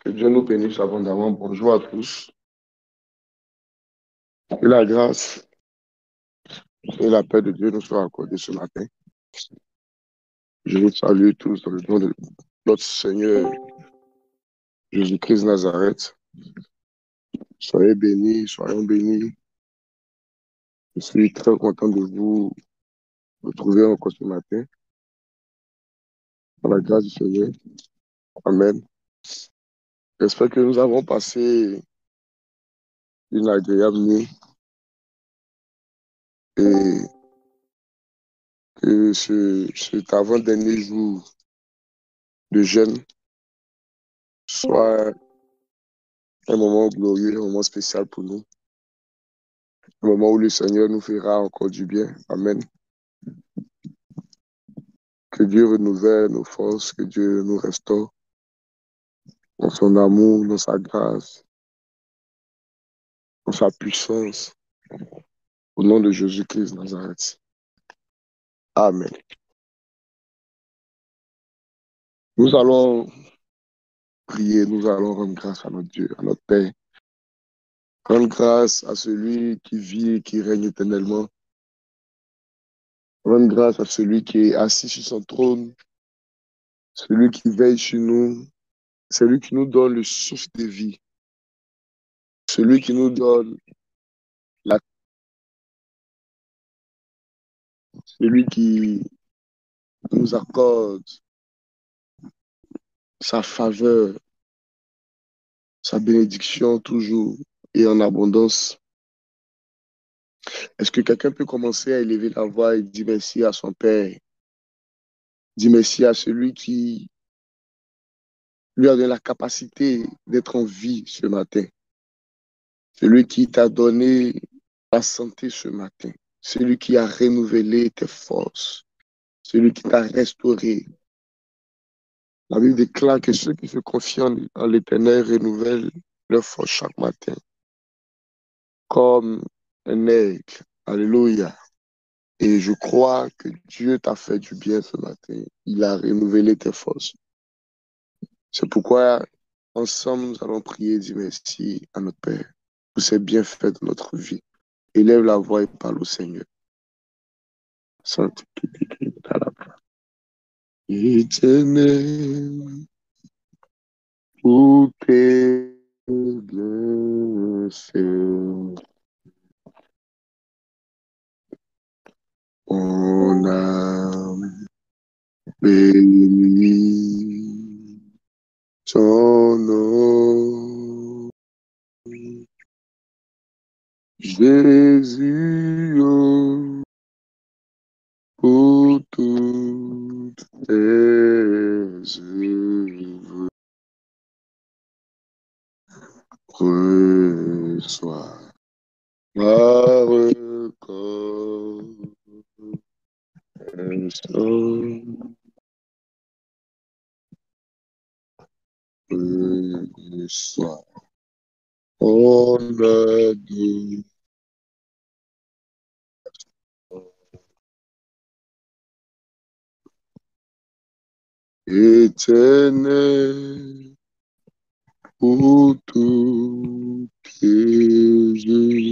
Que Dieu nous bénisse abondamment. Bonjour à tous. Que la grâce et la paix de Dieu nous soient accordées ce matin. Je vous salue tous dans le nom de notre Seigneur Jésus-Christ Nazareth. Soyez bénis, soyons bénis. Je suis très content de vous retrouver encore ce matin. Dans la grâce du Seigneur. Amen. J'espère que nous avons passé une agréable nuit et que cet avant-dernier jour de jeûne soit un moment glorieux, un moment spécial pour nous. Un moment où le Seigneur nous fera encore du bien. Amen. Que Dieu renouvelle nos forces, que Dieu nous restaure dans son amour, dans sa grâce, dans sa puissance. Au nom de Jésus-Christ Nazareth. Amen. Nous allons prier, nous allons rendre grâce à notre Dieu, à notre Père. Rendre grâce à celui qui vit et qui règne éternellement. Rendre grâce à celui qui est assis sur son trône, celui qui veille sur nous, celui qui nous donne le souffle de vie, celui qui nous donne celui qui nous accorde sa faveur, sa bénédiction toujours et en abondance. Est-ce que quelqu'un peut commencer à élever la voix et dire merci à son Père? Dire merci à celui qui lui a donné la capacité d'être en vie ce matin. Celui qui t'a donné la santé ce matin. Celui qui a renouvelé tes forces. Celui qui t'a restauré. La Bible déclare que ceux qui se confient en l'Éternel renouvellent leur force chaque matin. Comme un aigle. Alléluia. Et je crois que Dieu t'a fait du bien ce matin. Il a renouvelé tes forces. C'est pourquoi, ensemble, nous allons prier et dire merci à notre Père pour ses bienfaits dans notre vie. Élève la voix et parle au Seigneur. Éternel, tout est bien fait. On a béni ton nom. Jésus, oh, pour toutes tes œuvres, reçois ma reconnaissance. Reçois mon adoration. Éternel, pour tout piéger.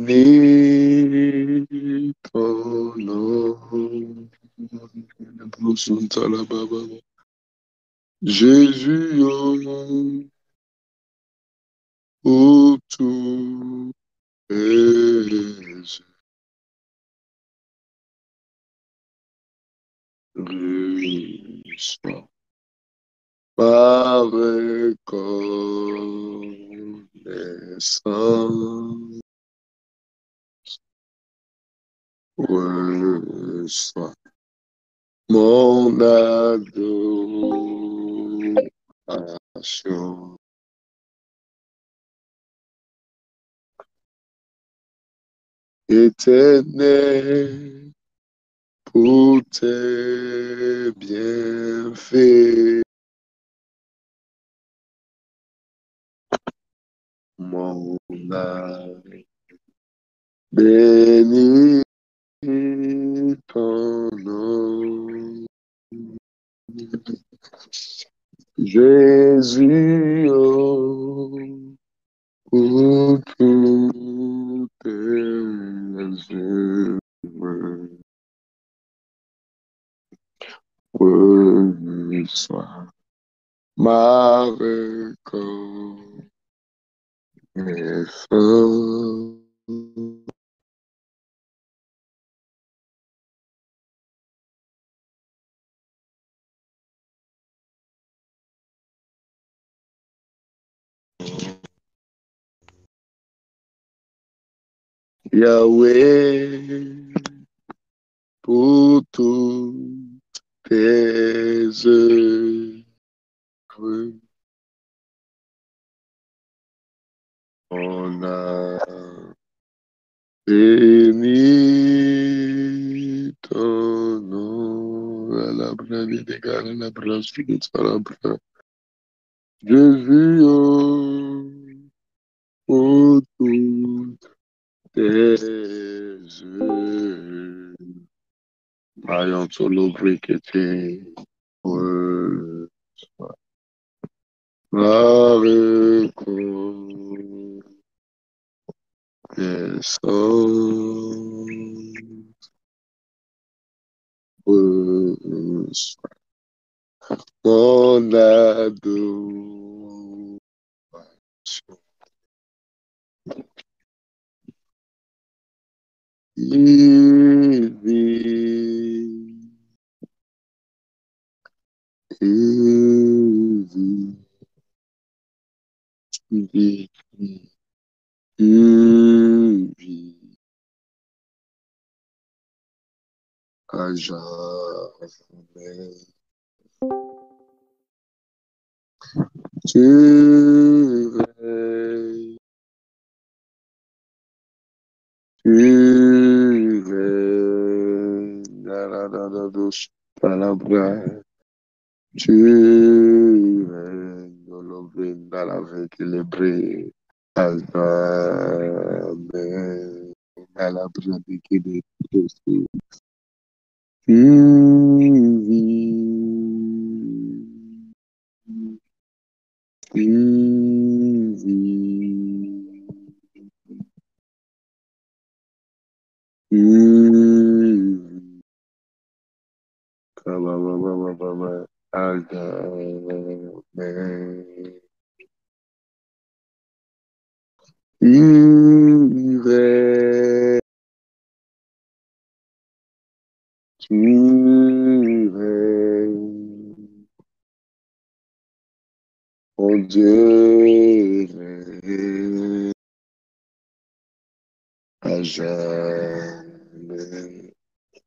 Béni ton nom. Jésus, oh, pour tout reçois ma reconnaissance. Reçois mon adoration. Éternel, pour tes bienfaits. mon âme. Bénis ton nom. Jésus, oh, pour toutes tes œuvres, soit ma reconnaissance. Yahweh, pour toutes tes œuvres, on a béni ton nom. À la brave des gars, à la brave, à la brave. Jésus, oh, pour toutes tes œuvres. Ayant solo briqueté, la reconnaissance, mon adoration. Il vit, il vit, il vit, il vit, à jamais. Tu règnes, tu règnes, palabra, tu règnes, dans l'ombre, dans la vie équilibrée, à jamais, à la pratique de Christ. Tu vis, tu vis, tu vis. Tu règnes, tu règnes, mon Dieu règne à jamais.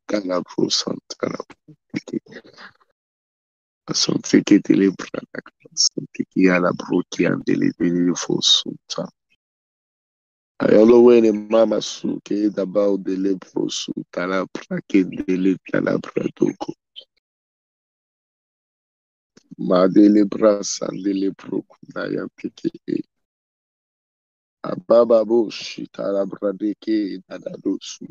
Calabro Santa, Santa que te lebra, Santa que alabro que andele de fosuta. Ayolo wene mama su que dabao de lebro su talabra que dele talabra doko. Ma de lebra san de lebro kunaya peke. Ababa bo shi talabra de que dadado su.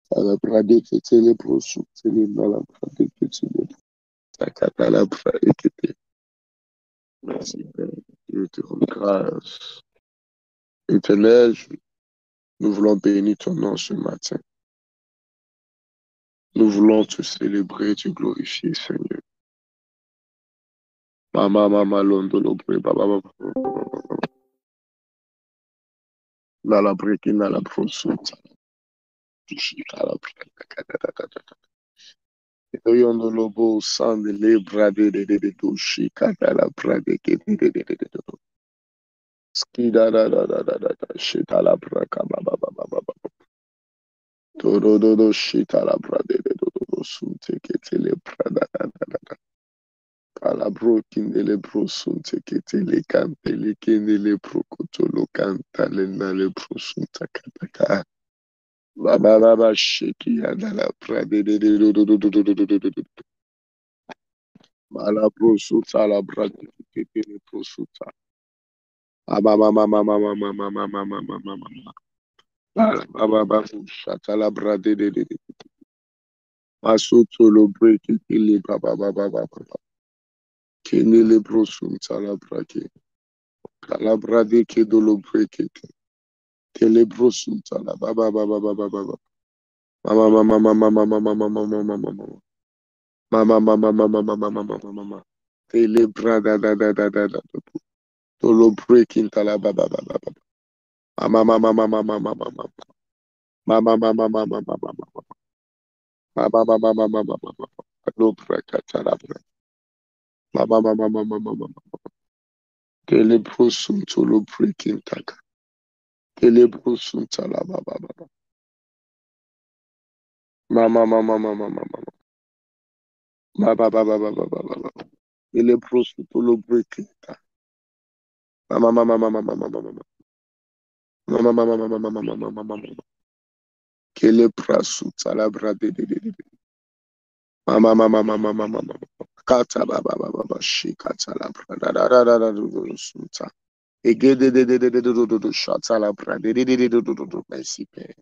Talabra de que te lebro su te lebra de que te lebra. Talabra de que te. Merci Père. Je te rends grâce. Éternel, nous voulons bénir ton nom ce matin. Nous voulons te célébrer, te glorifier, Seigneur. Mama, mama, londo, lobre, baba, baba, la la breki, la la prosuta, tushika la breka, yondo lobo, sande, le brade, de, tushika, la brade, de, skida, shita la braka, baba, baba, todo, shita la brade, do, sunte, kete, le brada, Palabro kindele prosunte ketele kantele kendele prokotolo kantale nale prosunta kataka. Baba baba sheki andala prade de. Mala prosuta la brade ketele prosuta. Ah, ma, ma, ma, ma, ma, ma, ma, ma, ma, ma, ma, ma, ma, ma. Ah, ba, ba, ba, shata la bra, de. Masoto lo break it, ili, ba, ba, ba, ba, ba, ba, ba. Kene le brosum, tala bra, ke. Kala bra, de, ke, do lo break it. Kele brosum, tala, ba, ba, ba, ba, ba, ba, ba, ba. Ma, ma, ma, ma, ma, ma, ma, ma, ma, ma, ma, ma, ma, ma. Ma, ma, ma, ma, ma, ma, ma, ma, ma, ma, ma, ma, ma. Tele bra, da, da, da, da, da, da. To lo break in, tala, ba, ba, ba, ba, ba. Ma, ma, ma, ma, ma, ma, ma, ma, ma. Ma, ma, ma, ma, ma, ma, ma, ma, ma. Ma, ma, ma, ma, ma, ma, ma, ma, ma. Lo break, tala, bra. Ma, ma, ma, ma, ma, ma, ma, ma, ma. Telebrosum tolo breaking taka. Telebrosum tala ba ba ba ba. Ma ma ma ma ma ma ma ma. Ma ba ba ba ba ba ba ba ba. Telebrosum tolo breaking taka. Ma ma ma ma ma ma ma ma ma ma. Ma ma ma ma ma ma ma ma ma ma ma ma ma. Telebrasu tala bra de. Ma ma ma ma ma ma ma ma ma. Kata ba ba ba ba ba. Shika tala bra da sunta. Ege de shata la bra de. Merci Père.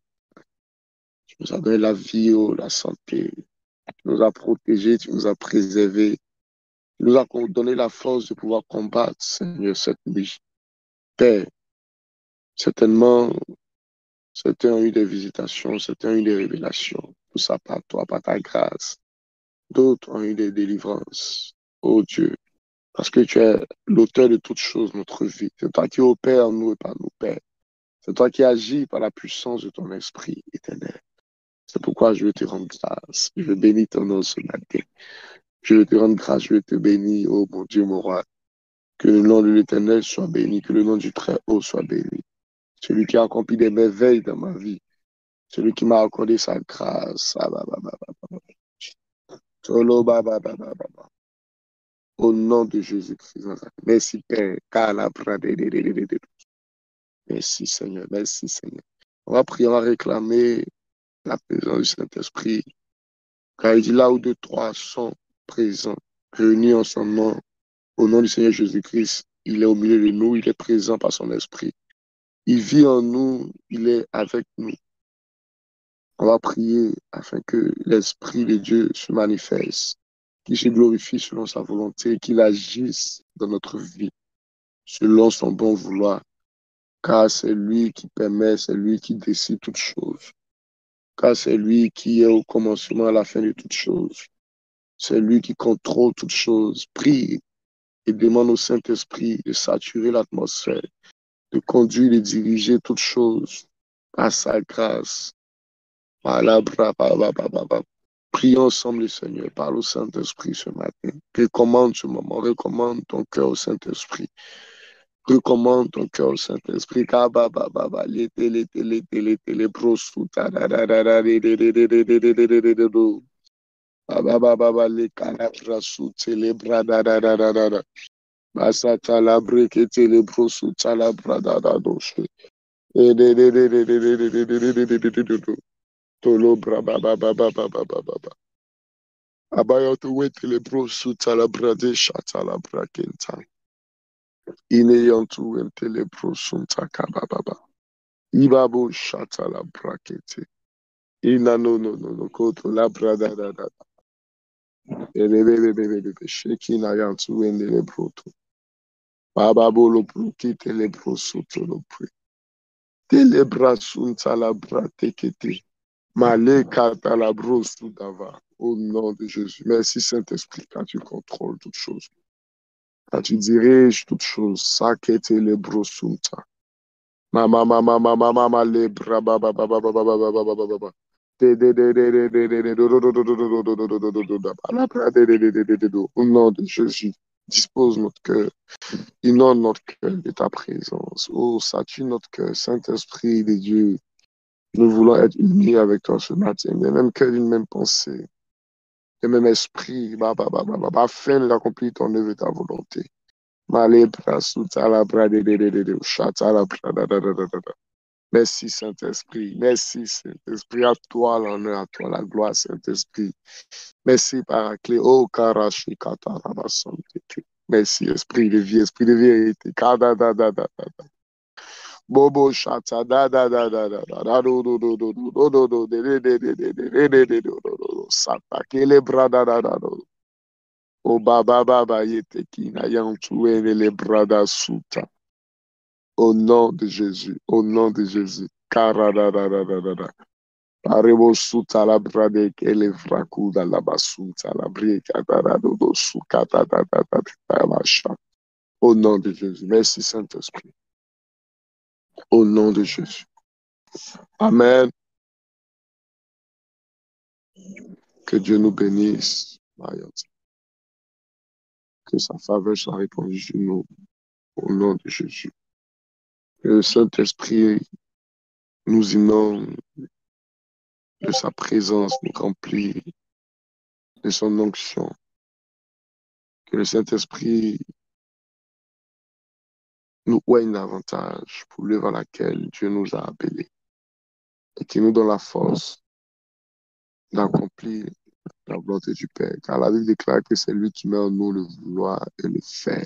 Tu nous as donné la vie, oh, la santé. Tu nous as protégés, tu nous as préservés. Tu nous as donné la force de pouvoir combattre, Seigneur, cette nuit. Père, certainement, certains ont eu des visitations, certains ont eu des révélations. Tout ça par toi, par ta grâce. D'autres ont eu des délivrances. Oh Dieu, parce que tu es l'auteur de toutes choses, notre vie. C'est toi qui opères en nous et par nous, Père. C'est toi qui agis par la puissance de ton esprit éternel. C'est pourquoi je veux te rendre grâce. Je veux bénir ton nom ce matin. Je veux te rendre grâce, je veux te bénir, oh mon Dieu, mon roi. Que le nom de l'Éternel soit béni, que le nom du Très-Haut soit béni. Celui qui a accompli des merveilles dans ma vie, celui qui m'a accordé sa grâce. Ah, bah, bah, bah, bah, bah, bah. Solo, bah, bah, bah, bah, bah, bah. Au nom de Jésus-Christ. Merci, Père. Merci, Seigneur. Merci, Seigneur. On va prier, on va réclamer la présence du Saint-Esprit. Car il dit là où deux, trois sont présents, réunis en son nom, au nom du Seigneur Jésus-Christ, il est au milieu de nous, il est présent par son esprit. Il vit en nous, il est avec nous. On va prier afin que l'Esprit de Dieu se manifeste, qu'il se glorifie selon sa volonté, qu'il agisse dans notre vie selon son bon vouloir, car c'est lui qui permet, c'est lui qui décide toutes choses, car c'est lui qui est au commencement, à la fin de toutes choses. C'est lui qui contrôle toutes choses. Prie et demande au Saint-Esprit de saturer l'atmosphère, de conduire et diriger toutes choses à sa grâce. Prions ensemble le Seigneur, parle au Saint-Esprit ce matin. Recommande ce moment, recommande ton cœur au Saint-Esprit. Recommande ton cœur au Saint-Esprit. Basata la brekete le brosuta la brada da doshe. Tolo braba ba ba ba ba ba ba ba ba. Abayoto wete le brosuta la brade shata la brakenta. Ineyantu wente le brosunta kababa. Ibabo shata la brakete. Ina no koto la brada da da. Elebebebebebe shekina yantu wende le broto. Baba bolo brukite le brosuto lo pre. Telebra sunta la bratekete. Maleka talabro sudava. Au nom de Jésus. Merci Saint-Esprit, car tu contrôles toutes choses. Car tu diriges toutes choses. Sakete le brosunta. Mama mama mama mama le bra ba ba ba ba ba ba ba ba ba ba ba ba ba. Au nom de Jésus, dispose notre cœur. Inonde notre cœur de ta présence. Oh, sature notre cœur, Saint-Esprit de Dieu. Nous voulons être unis avec toi ce matin, le même cœur, une même pensée, le même esprit, afin d'accomplir ton œuvre et ta volonté. Merci Saint-Esprit, merci Saint-Esprit, à toi l'honneur, à toi la gloire Saint-Esprit. Merci Paraclet, oh Karashikata Rabasante. Merci, esprit de vie, esprit de vérité. Bobo shata da da da da da da da do do do do do do do de de de de de de de de do do do sata kele brada da da do o baba baba yete kina yantuwe le brada suta au nom de Jésus, au nom de Jésus. Kara da da da da da da. Parebo suta la brade kele frakuda la basuta la brieka da da do do sukata da da da da macha. Au nom de Jésus. Merci Saint-Esprit. Au nom de Jésus. Amen. Que Dieu nous bénisse. Que sa faveur soit répandue sur nous. Au nom de Jésus. Que le Saint-Esprit nous inonde de sa présence, nous remplit de son onction. Que le Saint-Esprit nous oigne davantage pour l'œuvre à laquelle Dieu nous a appelés. Et qu'il nous donne la force d'accomplir la volonté du Père. Car la Bible déclare que c'est lui qui met en nous le vouloir et le faire.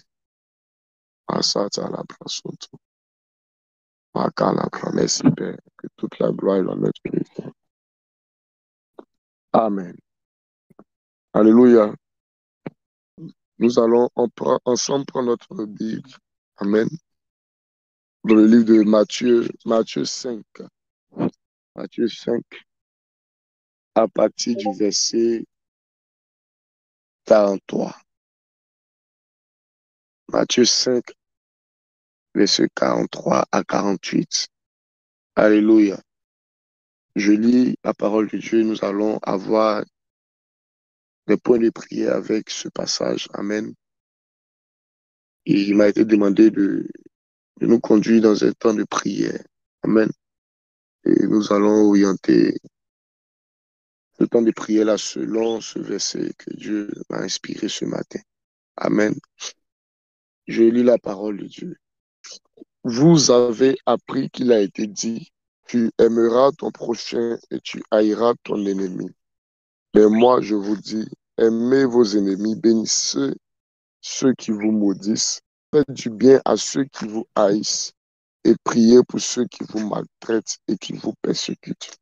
Merci Père, que toute la gloire et l'honneur te reviennent. Amen. Alléluia. Nous allons ensemble prendre notre Bible. Amen. Dans le livre de Matthieu 5. Matthieu 5, à partir du verset 43. Matthieu 5, verset 43 à 48. Alléluia. Je lis la parole de Dieu. Nous allons avoir des points de prière avec ce passage. Amen. Et il m'a été demandé de nous conduire dans un temps de prière. Amen. Et nous allons orienter ce temps de prière-là selon ce verset que Dieu m'a inspiré ce matin. Amen. Je lis la parole de Dieu. Vous avez appris qu'il a été dit, tu aimeras ton prochain et tu haïras ton ennemi. Mais moi, je vous dis, aimez vos ennemis, bénissez ceux qui vous maudissent, faites du bien à ceux qui vous haïssent et priez pour ceux qui vous maltraitent et qui vous persécutent,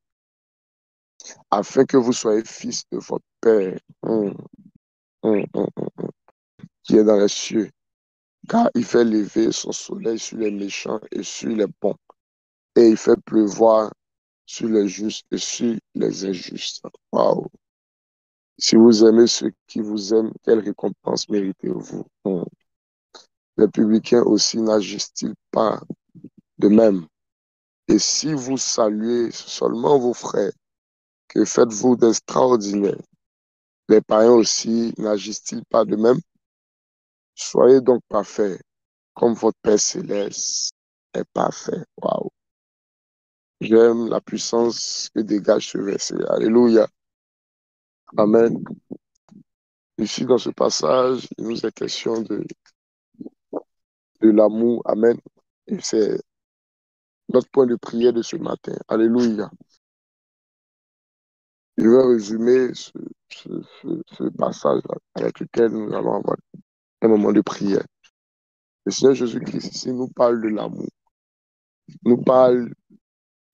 afin que vous soyez fils de votre Père qui est dans les cieux, car il fait lever son soleil sur les méchants et sur les bons, et il fait pleuvoir sur les justes et sur les injustes. Wow. Si vous aimez ceux qui vous aiment, quelle récompense méritez-vous? Les publicains aussi n'agissent-ils pas de même? Et si vous saluez seulement vos frères, que faites-vous d'extraordinaire? Les païens aussi n'agissent-ils pas de même? Soyez donc parfaits, comme votre Père céleste est parfait. Waouh! J'aime la puissance que dégage ce verset. Alléluia. Amen. Ici, dans ce passage, il nous est question de l'amour. Amen. Et c'est notre point de prière de ce matin. Alléluia. Je vais résumer ce passage-là avec lequel nous allons avoir un moment de prière. Le Seigneur Jésus-Christ ici nous parle de l'amour. Nous parle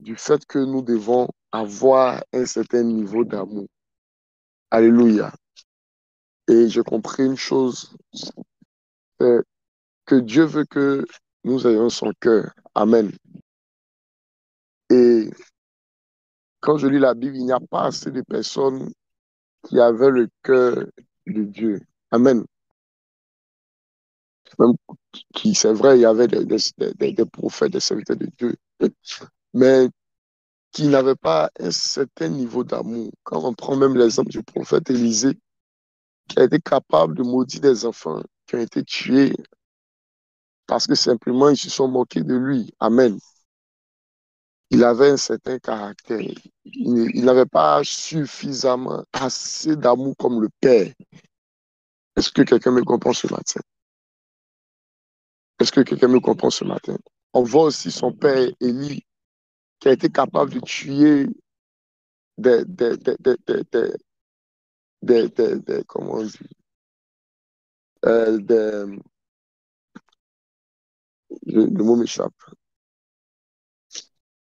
du fait que nous devons avoir un certain niveau d'amour. Alléluia. Et j'ai compris une chose, c'est que Dieu veut que nous ayons son cœur. Amen. Et quand je lis la Bible, il n'y a pas assez de personnes qui avaient le cœur de Dieu. Amen. Même qui, c'est vrai, il y avait des prophètes, des serviteurs de Dieu, mais qui n'avaient pas un certain niveau d'amour. Quand on prend même l'exemple du prophète Élisée, qui a été capable de maudire des enfants qui ont été tués parce que simplement ils se sont moqués de lui. Amen. Il avait un certain caractère. Il n'avait pas suffisamment assez d'amour comme le Père. Est-ce que quelqu'un me comprend ce matin? Est-ce que quelqu'un me comprend ce matin? On voit aussi son père Élie qui a été capable de tuer comment on dit, des, le mot m'échappe,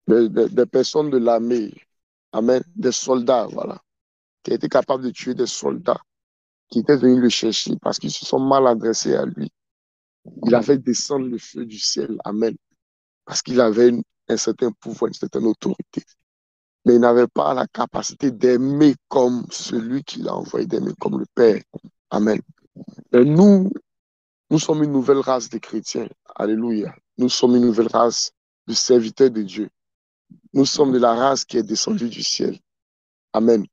des personnes de l'armée, amen, des soldats, voilà, qui étaient capables de tuer des soldats qui étaient venus le chercher parce qu'ils se sont mal adressés à lui. Il a fait descendre le feu du ciel, amen, parce qu'il avait un certain pouvoir, une certaine autorité. Mais il n'avait pas la capacité d'aimer comme celui qui l'a envoyé, d'aimer comme le Père. Amen. Mais nous sommes une nouvelle race de chrétiens. Alléluia. Nous sommes une nouvelle race de serviteurs de Dieu. Nous sommes de la race qui est descendue du ciel. Amen.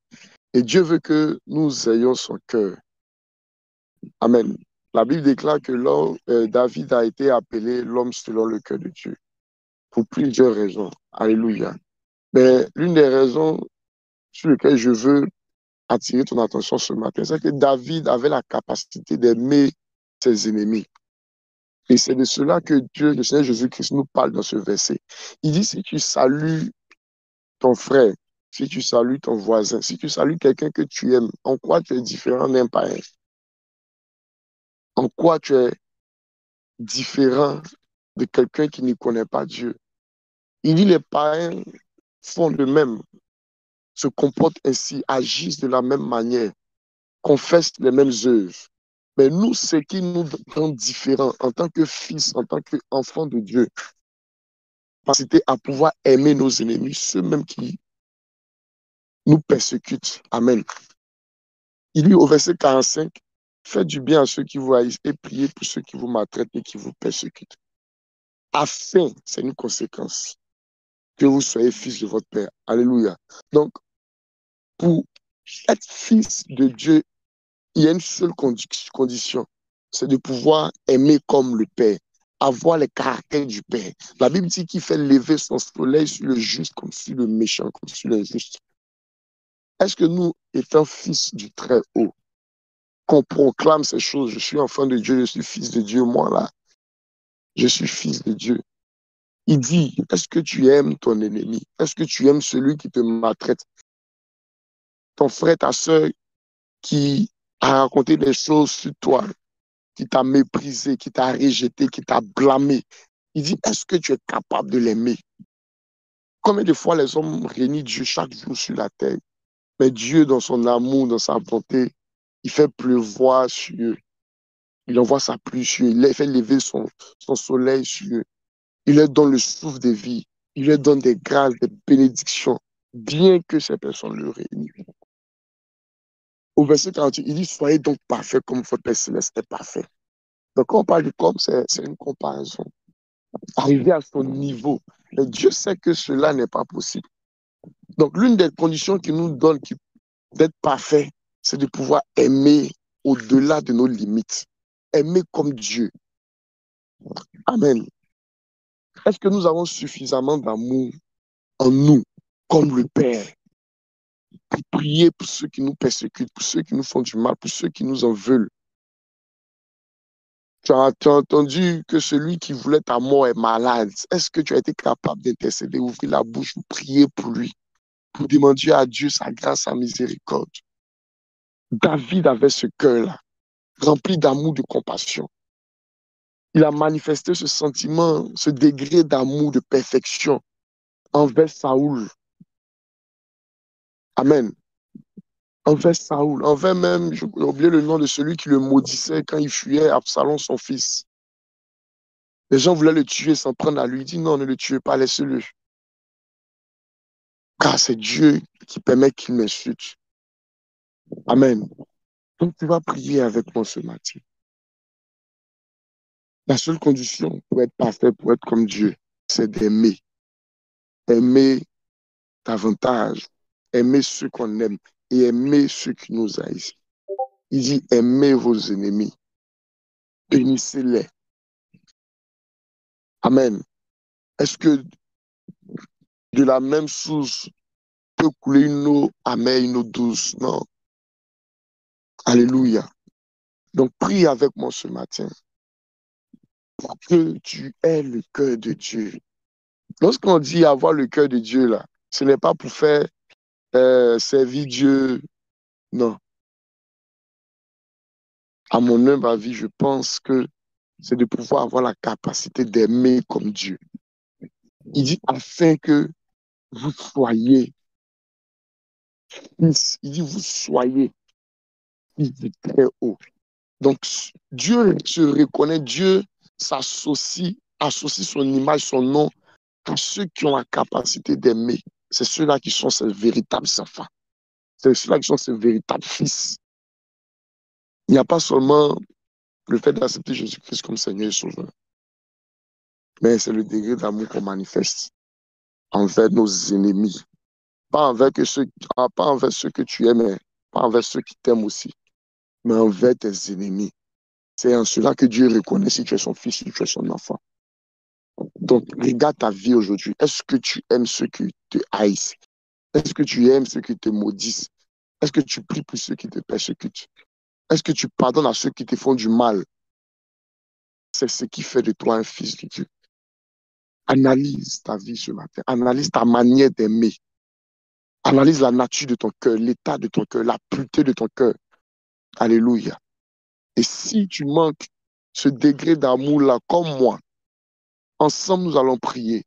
Et Dieu veut que nous ayons son cœur. Amen. La Bible déclare que David a été appelé l'homme selon le cœur de Dieu pour plusieurs raisons. Alléluia. Mais l'une des raisons sur lesquelles je veux attirer ton attention ce matin, c'est que David avait la capacité d'aimer ses ennemis. Et c'est de cela que Dieu, le Seigneur Jésus-Christ, nous parle dans ce verset. Il dit, si tu salues ton frère, si tu salues ton voisin, si tu salues quelqu'un que tu aimes, en quoi tu es différent d'un païen? En quoi tu es différent de quelqu'un qui ne connaît pas Dieu? Il dit, les païens font de même, se comportent ainsi, agissent de la même manière, confessent les mêmes œuvres. Mais nous, ce qui nous rend différents en tant que fils, en tant qu'enfants de Dieu, capacité à pouvoir aimer nos ennemis, ceux mêmes qui nous persécutent. Amen. Il dit au verset 45, faites du bien à ceux qui vous haïssent et priez pour ceux qui vous maltraitent et qui vous persécutent. Afin, c'est une conséquence, que vous soyez fils de votre Père. Alléluia. Donc, pour être fils de Dieu, il y a une seule condition, c'est de pouvoir aimer comme le Père, avoir les caractères du Père. La Bible dit qu'il fait lever son soleil sur le juste comme sur le méchant, comme sur l'injuste. Est-ce que nous, étant fils du Très-Haut, qu'on proclame ces choses, je suis enfant de Dieu, je suis fils de Dieu, moi là, je suis fils de Dieu. Il dit, est-ce que tu aimes ton ennemi? Est-ce que tu aimes celui qui te maltraite? Ton frère, ta soeur qui a raconté des choses sur toi, qui t'a méprisé, qui t'a rejeté, qui t'a blâmé. Il dit, est-ce que tu es capable de l'aimer? Combien de fois les hommes réunissent Dieu chaque jour sur la terre? Mais Dieu, dans son amour, dans sa bonté, il fait pleuvoir sur eux. Il envoie sa pluie sur eux. Il fait lever son soleil sur eux. Il leur donne le souffle de vie. Il leur donne des grâces, des bénédictions, bien que ces personnes le réunissent. Au verset 48, il dit, soyez donc parfaits comme votre Père Céleste est parfait. Donc, quand on parle de comme, c'est une comparaison. Arriver à son niveau. Mais Dieu sait que cela n'est pas possible. Donc, l'une des conditions qui nous donne d'être parfait, c'est de pouvoir aimer au-delà de nos limites. Aimer comme Dieu. Amen. Est-ce que nous avons suffisamment d'amour en nous, comme le Père, pour prier pour ceux qui nous persécutent, pour ceux qui nous font du mal, pour ceux qui nous en veulent? Tu as entendu que celui qui voulait ta mort est malade. Est-ce que tu as été capable d'intercéder, ouvrir la bouche pour prier pour lui, pour demander à Dieu sa grâce, sa miséricorde? David avait ce cœur-là, rempli d'amour, de compassion. Il a manifesté ce sentiment, ce degré d'amour, de perfection envers Saoul. Amen. Envers Saoul, envers même, j'ai oublié le nom de celui qui le maudissait quand il fuyait Absalom, son fils. Les gens voulaient le tuer, s'en prendre à lui. Il dit non, ne le tuez pas, laissez-le. Car c'est Dieu qui permet qu'il m'insulte. Amen. Donc tu vas prier avec moi ce matin. La seule condition pour être parfait, pour être comme Dieu, c'est d'aimer. Aimer davantage. Aimer ceux qu'on aime et aimer ceux qui nous haïssent. Il dit aimez vos ennemis. Bénissez-les. Amen. Est-ce que de la même source peut couler une eau amère, une eau douce? Non. Alléluia. Donc prie avec moi ce matin pour que tu aies le cœur de Dieu. Lorsqu'on dit avoir le cœur de Dieu, là, ce n'est pas pour faire servir Dieu. Non. à mon humble avis, je pense que c'est de pouvoir avoir la capacité d'aimer comme Dieu. Il dit afin que vous soyez fils. Il dit vous soyez fils du très haut. Donc, Dieu se reconnaît, Dieu associe son image, son nom à ceux qui ont la capacité d'aimer. C'est ceux-là qui sont ses véritables enfants. C'est ceux-là qui sont ses véritables fils. Il n'y a pas seulement le fait d'accepter Jésus-Christ comme Seigneur et Sauveur, mais c'est le degré d'amour qu'on manifeste envers nos ennemis. Pas envers ceux que tu aimes, pas envers ceux qui t'aiment aussi, mais envers tes ennemis. C'est en cela que Dieu reconnaît si tu es son fils, si tu es son enfant. Donc, regarde ta vie aujourd'hui. Est-ce que tu aimes ceux qui te haïssent? Est-ce que tu aimes ceux qui te maudissent? Est-ce que tu pries pour ceux qui te persécutent? Est-ce que tu pardonnes à ceux qui te font du mal? C'est ce qui fait de toi un fils de Dieu. Analyse ta vie ce matin. Analyse ta manière d'aimer. Analyse la nature de ton cœur, l'état de ton cœur, la pureté de ton cœur. Alléluia. Et si tu manques ce degré d'amour-là, comme moi, ensemble nous allons prier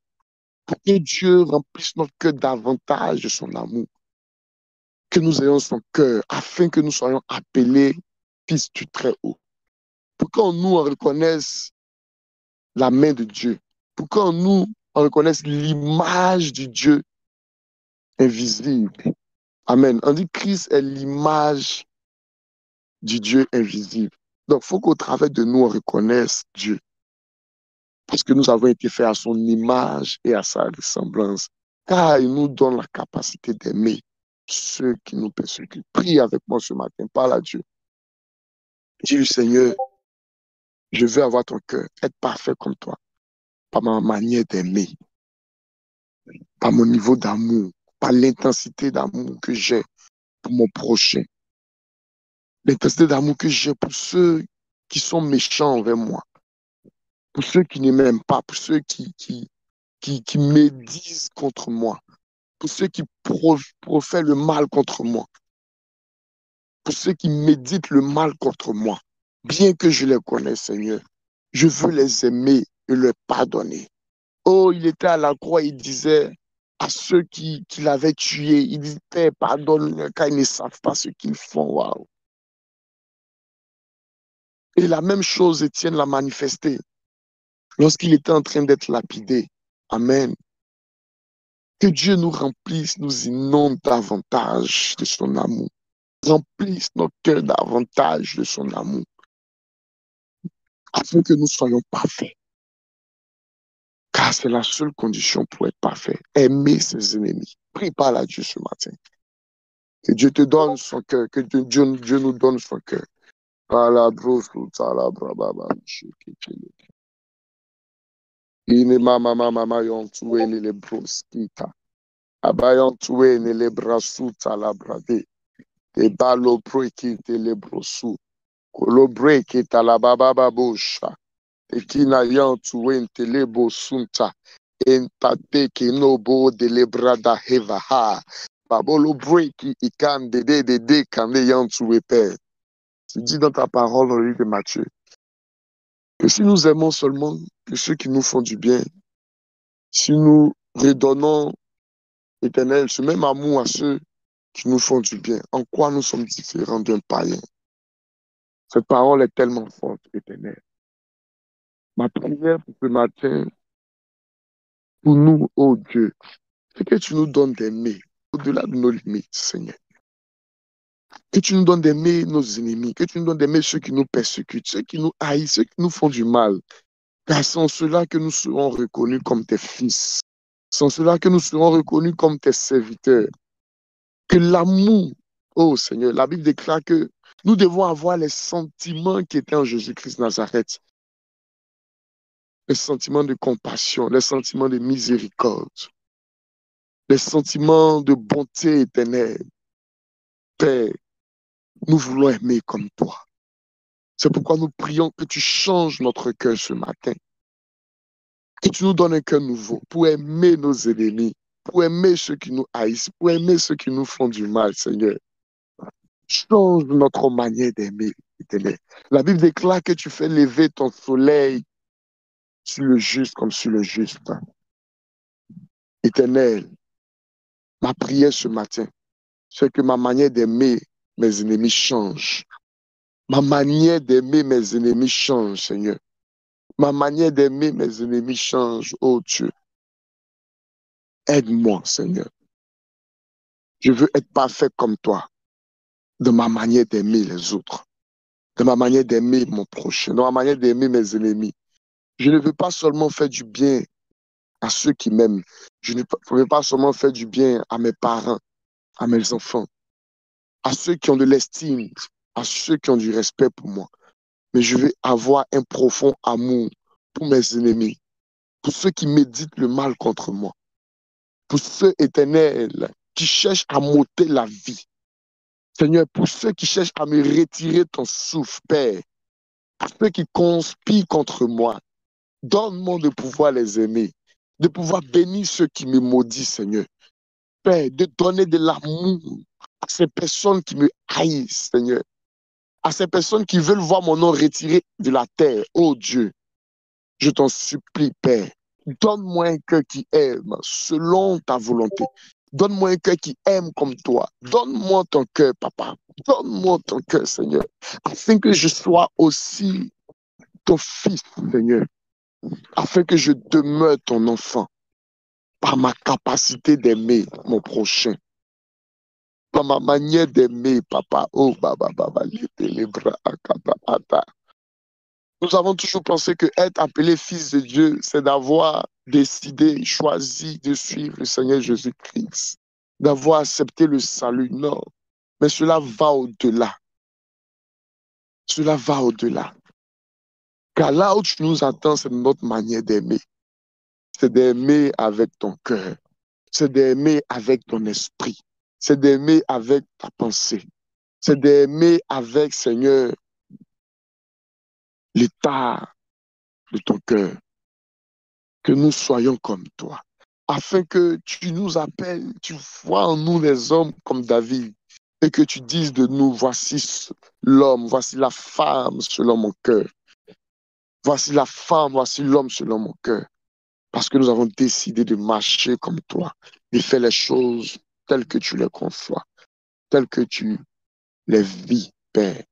pour que Dieu remplisse notre cœur davantage de son amour. Que nous ayons son cœur, afin que nous soyons appelés fils du Très-Haut. Pour qu'on nous reconnaisse la main de Dieu. Pour qu'on nous reconnaisse l'image du Dieu invisible. Amen. On dit que Christ est l'image du Dieu invisible. Donc, il faut qu'au travers de nous, on reconnaisse Dieu. Parce que nous avons été faits à son image et à sa ressemblance. Car il nous donne la capacité d'aimer ceux qui nous persécutent. Prie avec moi ce matin. Parle à Dieu. Dis-lui, Seigneur, je veux avoir ton cœur, être parfait comme toi, par ma manière d'aimer, par mon niveau d'amour, par l'intensité d'amour que j'ai pour mon prochain, l'intensité d'amour que j'ai pour ceux qui sont méchants envers moi, pour ceux qui ne m'aiment pas, pour ceux qui médisent contre moi, pour ceux qui profèrent le mal contre moi, pour ceux qui méditent le mal contre moi, bien que je les connaisse, Seigneur, je veux les aimer et leur pardonner. Oh, il était à la croix, il disait à ceux qui l'avaient tué, il disait, Père, pardonne-leur car ils ne savent pas ce qu'ils font. Waouh. Et la même chose, Étienne l'a manifesté lorsqu'il était en train d'être lapidé. Amen. Que Dieu nous remplisse, nous inonde davantage de son amour. Remplisse nos cœurs davantage de son amour, afin que nous soyons parfaits. Car c'est la seule condition pour être parfait. Aimer ses ennemis. Prie par à Dieu ce matin. Que Dieu te donne son cœur, que Dieu nous donne son cœur. Abayon tuwe ne le brasu talabrade. Te balo breki te le brosu. Kolo breki talababa babosha. Te kina yon tuwe te le bosunta. Entate ke no bo de le brada hevaha. Babolo breki ikan de kande yon tuwe père. Tu dis dans ta parole, au livre de Matthieu, que si nous aimons seulement que ceux qui nous font du bien, si nous redonnons, Éternel, ce même amour à ceux qui nous font du bien, en quoi nous sommes différents d'un païen? Cette parole est tellement forte, Éternel. Ma prière pour ce matin, pour nous, oh Dieu, c'est que tu nous donnes d'aimer au-delà de nos limites, Seigneur. Que tu nous donnes d'aimer nos ennemis, que tu nous donnes d'aimer ceux qui nous persécutent, ceux qui nous haïssent, ceux qui nous font du mal. Car c'est en cela que nous serons reconnus comme tes fils. C'est en cela que nous serons reconnus comme tes serviteurs. Que l'amour, oh Seigneur, la Bible déclare que nous devons avoir les sentiments qui étaient en Jésus-Christ Nazareth. Les sentiments de compassion, les sentiments de miséricorde, les sentiments de bonté éternelle. Père, nous voulons aimer comme toi. C'est pourquoi nous prions que tu changes notre cœur ce matin. Que tu nous donnes un cœur nouveau pour aimer nos ennemis, pour aimer ceux qui nous haïssent, pour aimer ceux qui nous font du mal, Seigneur. Change notre manière d'aimer. éternel. La Bible déclare que tu fais lever ton soleil sur le juste comme sur le juste. Éternel, ma prière ce matin, c'est que ma manière d'aimer mes ennemis change. Ma manière d'aimer mes ennemis change, Seigneur. Ma manière d'aimer mes ennemis change, oh Dieu. Aide-moi, Seigneur. Je veux être parfait comme toi, de ma manière d'aimer les autres, de ma manière d'aimer mon prochain, de ma manière d'aimer mes ennemis. Je ne veux pas seulement faire du bien à ceux qui m'aiment. Je ne veux pas seulement faire du bien à mes parents, à mes enfants, à ceux qui ont de l'estime, à ceux qui ont du respect pour moi. Mais je veux avoir un profond amour pour mes ennemis, pour ceux qui méditent le mal contre moi, pour ceux éternels qui cherchent à m'ôter la vie. Seigneur, pour ceux qui cherchent à me retirer ton souffle, Père, pour ceux qui conspirent contre moi, donne-moi de pouvoir les aimer, de pouvoir bénir ceux qui me maudissent, Seigneur. Père, de donner de l'amour à ces personnes qui me haïssent, Seigneur, à ces personnes qui veulent voir mon nom retiré de la terre. Oh Dieu, je t'en supplie, Père, donne-moi un cœur qui aime selon ta volonté. Donne-moi un cœur qui aime comme toi. Donne-moi ton cœur, Papa. Donne-moi ton cœur, Seigneur, afin que je sois aussi ton fils, Seigneur, afin que je demeure ton enfant par ma capacité d'aimer mon prochain, par ma manière d'aimer, Papa. Oh, Baba, Baba, les bras, akata, ata. Nous avons toujours pensé que être appelé fils de Dieu, c'est d'avoir décidé, choisi de suivre le Seigneur Jésus-Christ, d'avoir accepté le salut. Non, mais cela va au-delà. Cela va au-delà. Car là où tu nous attends, c'est notre manière d'aimer. C'est d'aimer avec ton cœur. C'est d'aimer avec ton esprit. C'est d'aimer avec ta pensée. C'est d'aimer avec, Seigneur, l'état de ton cœur. Que nous soyons comme toi. Afin que tu nous appelles, tu vois en nous les hommes comme David. Et que tu dises de nous, voici l'homme, voici la femme selon mon cœur. Voici la femme, voici l'homme selon mon cœur. Parce que nous avons décidé de marcher comme toi, de faire les choses telles que tu les conçois, telles que tu les vis, Père.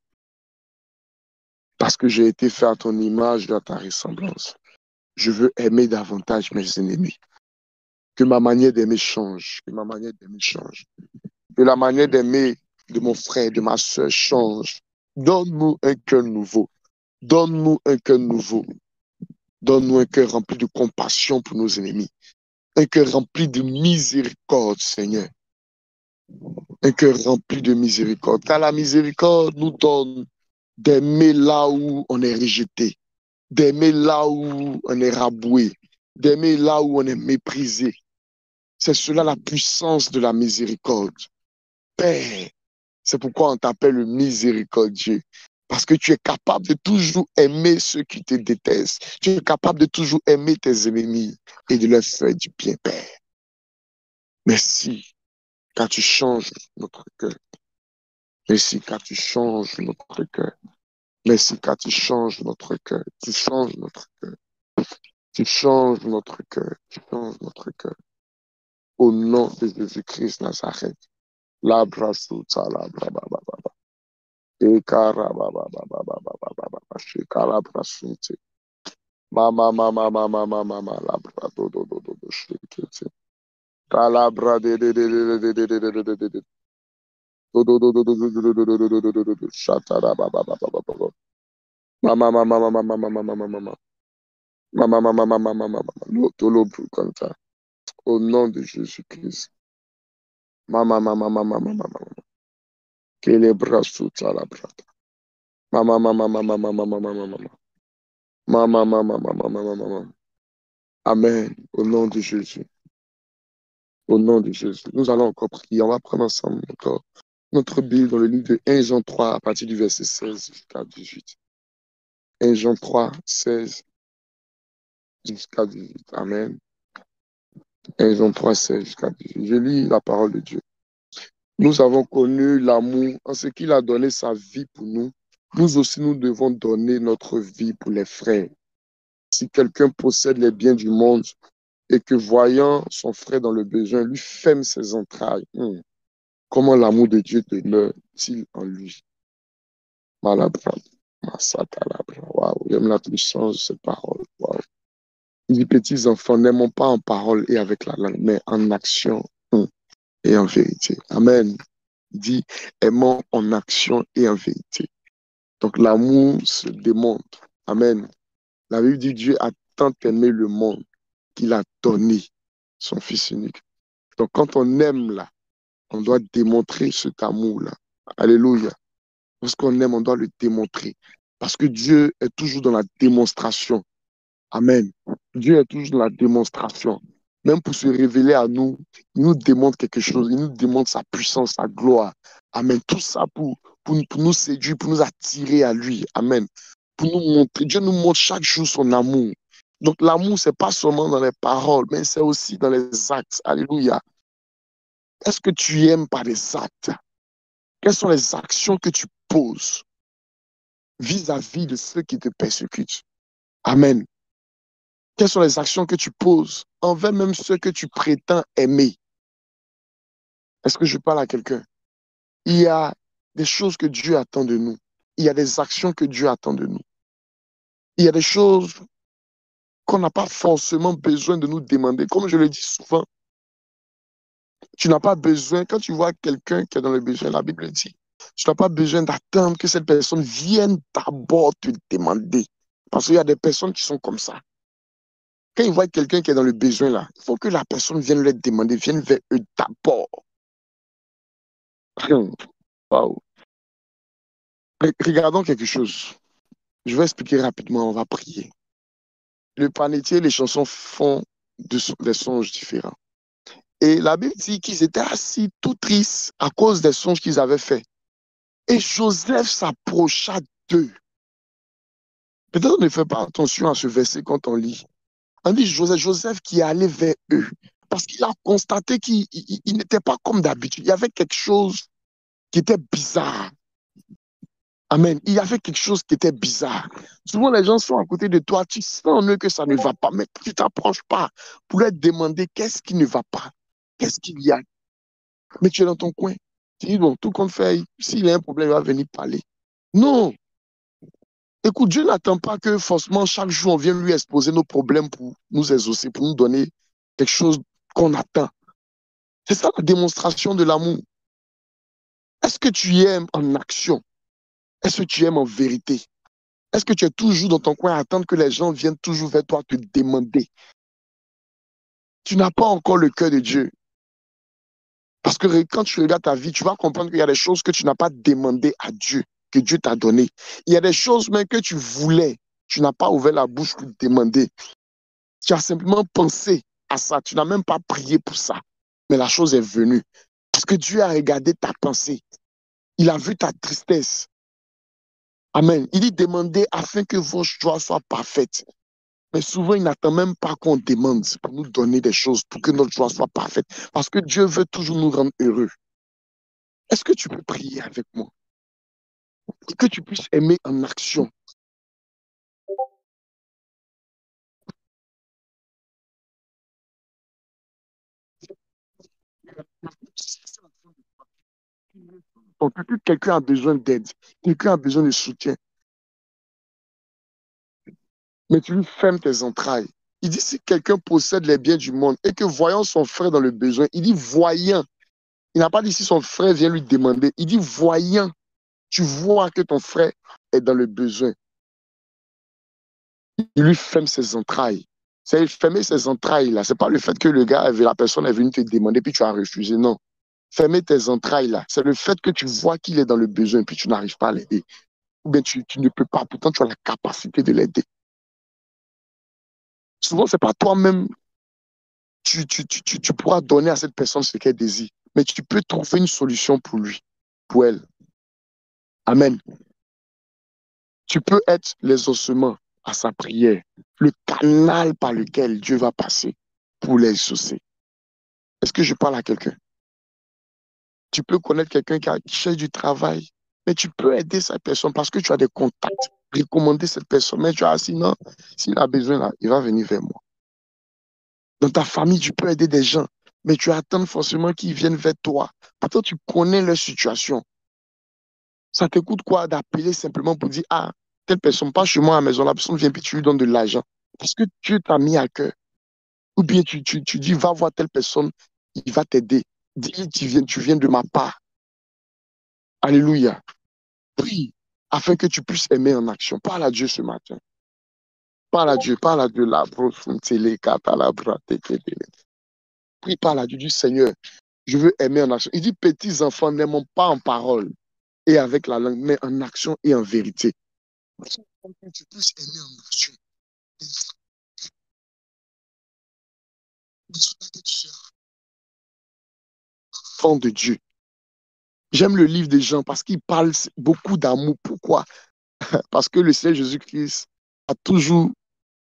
Parce que j'ai été fait à ton image et à ta ressemblance. Je veux aimer davantage mes ennemis. Que ma manière d'aimer change, que ma manière d'aimer change. Que la manière d'aimer de mon frère, de ma soeur change. Donne-nous un cœur nouveau. Donne-nous un cœur nouveau. Donne-nous un cœur rempli de compassion pour nos ennemis. Un cœur rempli de miséricorde, Seigneur. Un cœur rempli de miséricorde. Car la miséricorde nous donne d'aimer là où on est rejeté, d'aimer là où on est raboué, d'aimer là où on est méprisé. C'est cela la puissance de la miséricorde. Père, c'est pourquoi on t'appelle le miséricordieux. Parce que tu es capable de toujours aimer ceux qui te détestent. Tu es capable de toujours aimer tes ennemis et de leur faire du bien, Père. Merci, car tu changes notre cœur. Merci, car tu changes notre cœur. Merci, car tu changes notre cœur. Tu changes notre cœur. Tu changes notre cœur. Tu changes notre cœur. Au nom de Jésus-Christ Nazareth. La brasuta, la brababa. Ekara baba baba baba baba. Shekara brasute. Mama mama mama mama mama. La brado do do do do. Shekete. Calabra de de de de de de de de de de de. Do do do do do do do do do do do do do do. Shatara baba baba baba. Mama mama mama mama mama mama. Mama mama mama mama mama. Lotolo brukanta. Au nom de Jésus-Christ. Mama mama mama mama mama. Kele brasuta la brata. Mama mama mama mama mama mama. Mama mama mama mama mama. Amen. Au nom de Jésus. Au nom de Jésus. Nous allons encore prier. On va prendre ensemble encore notre Bible dans le livre de 1 Jean 3 à partir du verset 16 jusqu'à 18. 1 Jean 3, 16 jusqu'à 18. Amen. 1 Jean 3, 16 jusqu'à 18. Je lis la parole de Dieu. Nous avons connu l'amour en ce qu'il a donné sa vie pour nous. nous aussi, nous devons donner notre vie pour les frères. Si quelqu'un possède les biens du monde et que voyant son frère dans le besoin, lui ferme ses entrailles, comment l'amour de Dieu demeure-t-il en lui? Malabra, Masatalabra. Waouh, j'aime la puissance de cette parole. Waouh. Il dit, petits enfants, n'aimons pas en parole et avec la langue, mais en action et en vérité. Amen. Il dit, aimons en action et en vérité. Donc l'amour se démontre. Amen. La Bible dit, Dieu a tant aimé le monde qu'il a donné son Fils unique. Donc quand on aime là, on doit démontrer cet amour-là. Alléluia. Lorsqu'on aime, on doit le démontrer. Parce que Dieu est toujours dans la démonstration. Amen. Dieu est toujours dans la démonstration. Même pour se révéler à nous, il nous démontre quelque chose. Il nous démontre sa puissance, sa gloire. Amen. Tout ça pour nous séduire, pour nous attirer à lui. Amen. Pour nous montrer. Dieu nous montre chaque jour son amour. Donc l'amour, c'est pas seulement dans les paroles, mais c'est aussi dans les actes. Alléluia. Est-ce que tu aimes par les actes? Quelles sont les actions que tu poses vis-à-vis de ceux qui te persécutent? Amen. Quelles sont les actions que tu poses envers même ceux que tu prétends aimer? Est-ce que je parle à quelqu'un? Il y a des choses que Dieu attend de nous. Il y a des actions que Dieu attend de nous. Il y a des choses qu'on n'a pas forcément besoin de nous demander. Comme je le dis souvent, tu n'as pas besoin, quand tu vois quelqu'un qui est dans le besoin, la Bible dit, tu n'as pas besoin d'attendre que cette personne vienne d'abord te demander. Parce qu'il y a des personnes qui sont comme ça. Quand ils voient quelqu'un qui est dans le besoin là, il faut que la personne vienne leur demander, vienne vers eux d'abord. Wow. Regardons quelque chose. Je vais expliquer rapidement, on va prier. Le panetier et les chansons font des songes différents. Et la Bible dit qu'ils étaient assis tout tristes à cause des songes qu'ils avaient faits. Et Joseph s'approcha d'eux. Peut-être on ne fait pas attention à ce verset quand on lit. On dit Joseph qui est allé vers eux. Parce qu'il a constaté qu'il n'était pas comme d'habitude. Il y avait quelque chose qui était bizarre. Amen. Il y avait quelque chose qui était bizarre. Souvent, les gens sont à côté de toi, tu sens en eux que ça ne va pas, mais tu ne t'approches pas pour leur demander qu'est-ce qui ne va pas, qu'est-ce qu'il y a. Mais tu es dans ton coin. Tu dis, bon, tout compte fait, s'il y a un problème, il va venir parler. Non. Écoute, Dieu n'attend pas que forcément chaque jour, on vienne lui exposer nos problèmes pour nous exaucer, pour nous donner quelque chose qu'on attend. C'est ça la démonstration de l'amour. Est-ce que tu aimes en action? Est-ce que tu aimes en vérité? Est-ce que tu es toujours dans ton coin à attendre que les gens viennent toujours vers toi te demander? Tu n'as pas encore le cœur de Dieu. Parce que quand tu regardes ta vie, tu vas comprendre qu'il y a des choses que tu n'as pas demandé à Dieu, que Dieu t'a donné. Il y a des choses même que tu voulais, tu n'as pas ouvert la bouche pour demander. Tu as simplement pensé à ça, tu n'as même pas prié pour ça. Mais la chose est venue. Parce que Dieu a regardé ta pensée. Il a vu ta tristesse. Amen. Il dit demander afin que vos joies soient parfaites. Mais souvent, il n'attend même pas qu'on demande pour nous donner des choses, pour que notre joie soit parfaite. Parce que Dieu veut toujours nous rendre heureux. Est-ce que tu peux prier avec moi? Et que tu puisses aimer en action. Donc, que quelqu'un a besoin d'aide, quelqu'un a besoin de soutien, mais tu lui fermes tes entrailles. Il dit, si quelqu'un possède les biens du monde et que voyant son frère dans le besoin, il dit voyant. Il n'a pas dit si son frère vient lui demander. Il dit voyant. Tu vois que ton frère est dans le besoin. Il lui ferme ses entrailles. C'est fermer ses entrailles là. C'est pas le fait que la personne est venue te demander puis tu as refusé. Non. Fermer tes entrailles là. C'est le fait que tu vois qu'il est dans le besoin puis tu n'arrives pas à l'aider. Ou bien tu ne peux pas. Pourtant, tu as la capacité de l'aider. Souvent, c'est pas toi-même. Tu pourras donner à cette personne ce qu'elle désire. Mais tu peux trouver une solution pour lui, pour elle. Amen. Tu peux être les ossements à sa prière, le canal par lequel Dieu va passer pour les exaucer. Est-ce que je parle à quelqu'un? Tu peux connaître quelqu'un qui cherche du travail. Mais tu peux aider cette personne parce que tu as des contacts, recommander cette personne. Mais tu as assis, non, s'il a besoin, là, il va venir vers moi. Dans ta famille, tu peux aider des gens, mais tu attends forcément qu'ils viennent vers toi. Pourtant, tu connais leur situation. Ça te coûte quoi d'appeler simplement pour dire, ah, telle personne passe chez moi à la maison, la personne vient puis tu lui donnes de l'argent. Parce que Dieu t'a mis à cœur. Ou bien tu dis, va voir telle personne, il va t'aider. Dis, tu viens de ma part. Alléluia. Prie afin que tu puisses aimer en action. Parle à Dieu ce matin. Parle à Dieu. Prie, parle à Dieu, du Seigneur. Je veux aimer en action. Il dit, petits enfants, n'aimons pas en parole et avec la langue, mais en action et en vérité. Que tu puisses aimer en action. Que tu seras enfant de Dieu. J'aime le livre des Jean parce qu'il parle beaucoup d'amour. Pourquoi? Parce que le Seigneur Jésus-Christ a toujours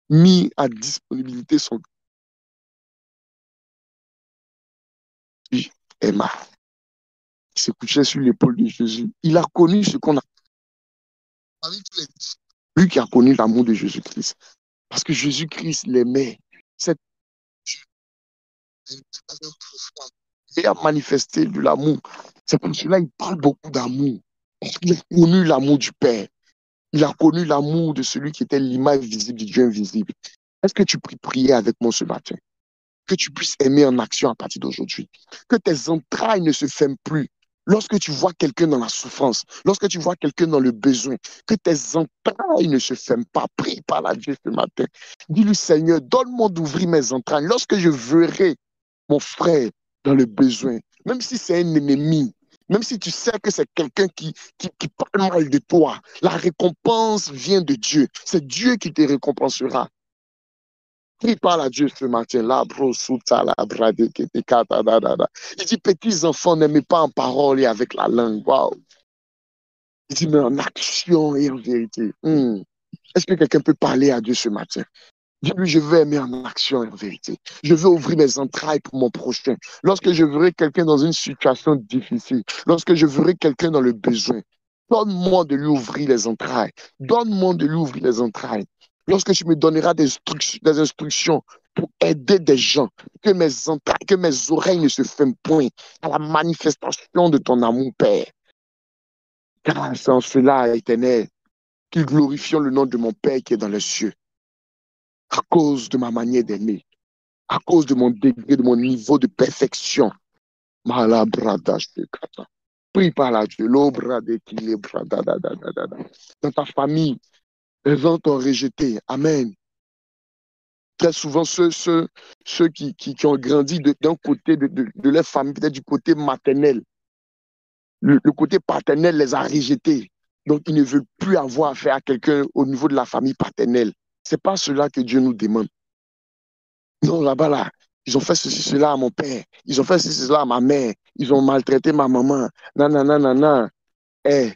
mis à disponibilité son Emma. Il se couchait sur l'épaule de Jésus. Il a connu ce qu'on a. Lui qui a connu l'amour de Jésus-Christ. Parce que Jésus-Christ l'aimait. Cette et a manifesté de l'amour. C'est pour cela qu'il parle beaucoup d'amour. Parce qu'il a connu l'amour du Père. Il a connu l'amour de celui qui était l'image visible du Dieu invisible. Est-ce que tu pries prier avec moi ce matin? Que tu puisses aimer en action à partir d'aujourd'hui. Que tes entrailles ne se ferment plus. Lorsque tu vois quelqu'un dans la souffrance, lorsque tu vois quelqu'un dans le besoin, que tes entrailles ne se ferment pas. Prie par la Dieu ce matin. Dis-lui, Seigneur, donne-moi d'ouvrir mes entrailles. Lorsque je verrai mon frère dans le besoin, même si c'est un ennemi, même si tu sais que c'est quelqu'un qui parle mal de toi, la récompense vient de Dieu. C'est Dieu qui te récompensera. Prie parle à Dieu ce matin. Il dit, petits enfants, n'aimez pas en parole et avec la langue. Wow. Il dit, mais en action et en vérité. Est-ce que quelqu'un peut parler à Dieu ce matin? Dis-lui, je veux aimer en action et en vérité. Je veux ouvrir mes entrailles pour mon prochain. Lorsque je verrai quelqu'un dans une situation difficile, lorsque je verrai quelqu'un dans le besoin, donne-moi de lui ouvrir les entrailles. Donne-moi de lui ouvrir les entrailles. Lorsque tu me donneras des instructions pour aider des gens, que mes entrailles, que mes oreilles ne se ferment point à la manifestation de ton amour, Père. Car c'est en cela, éternel, qu'ils glorifient le nom de mon Père qui est dans les cieux. À cause de ma manière d'aimer, à cause de mon degré, de mon niveau de perfection. Prie par la Dieu. Dans ta famille, les gens t'ont rejeté. Amen. Très souvent, ceux qui ont grandi d'un côté de leur famille, peut-être du côté maternel, le côté paternel les a rejetés. Donc, ils ne veulent plus avoir affaire à quelqu'un au niveau de la famille paternelle. Ce n'est pas cela que Dieu nous demande. Non, là-bas, là, ils ont fait ceci, cela à mon père. Ils ont fait ceci, cela à ma mère. Ils ont maltraité ma maman. Non, non, non, non, non. Eh,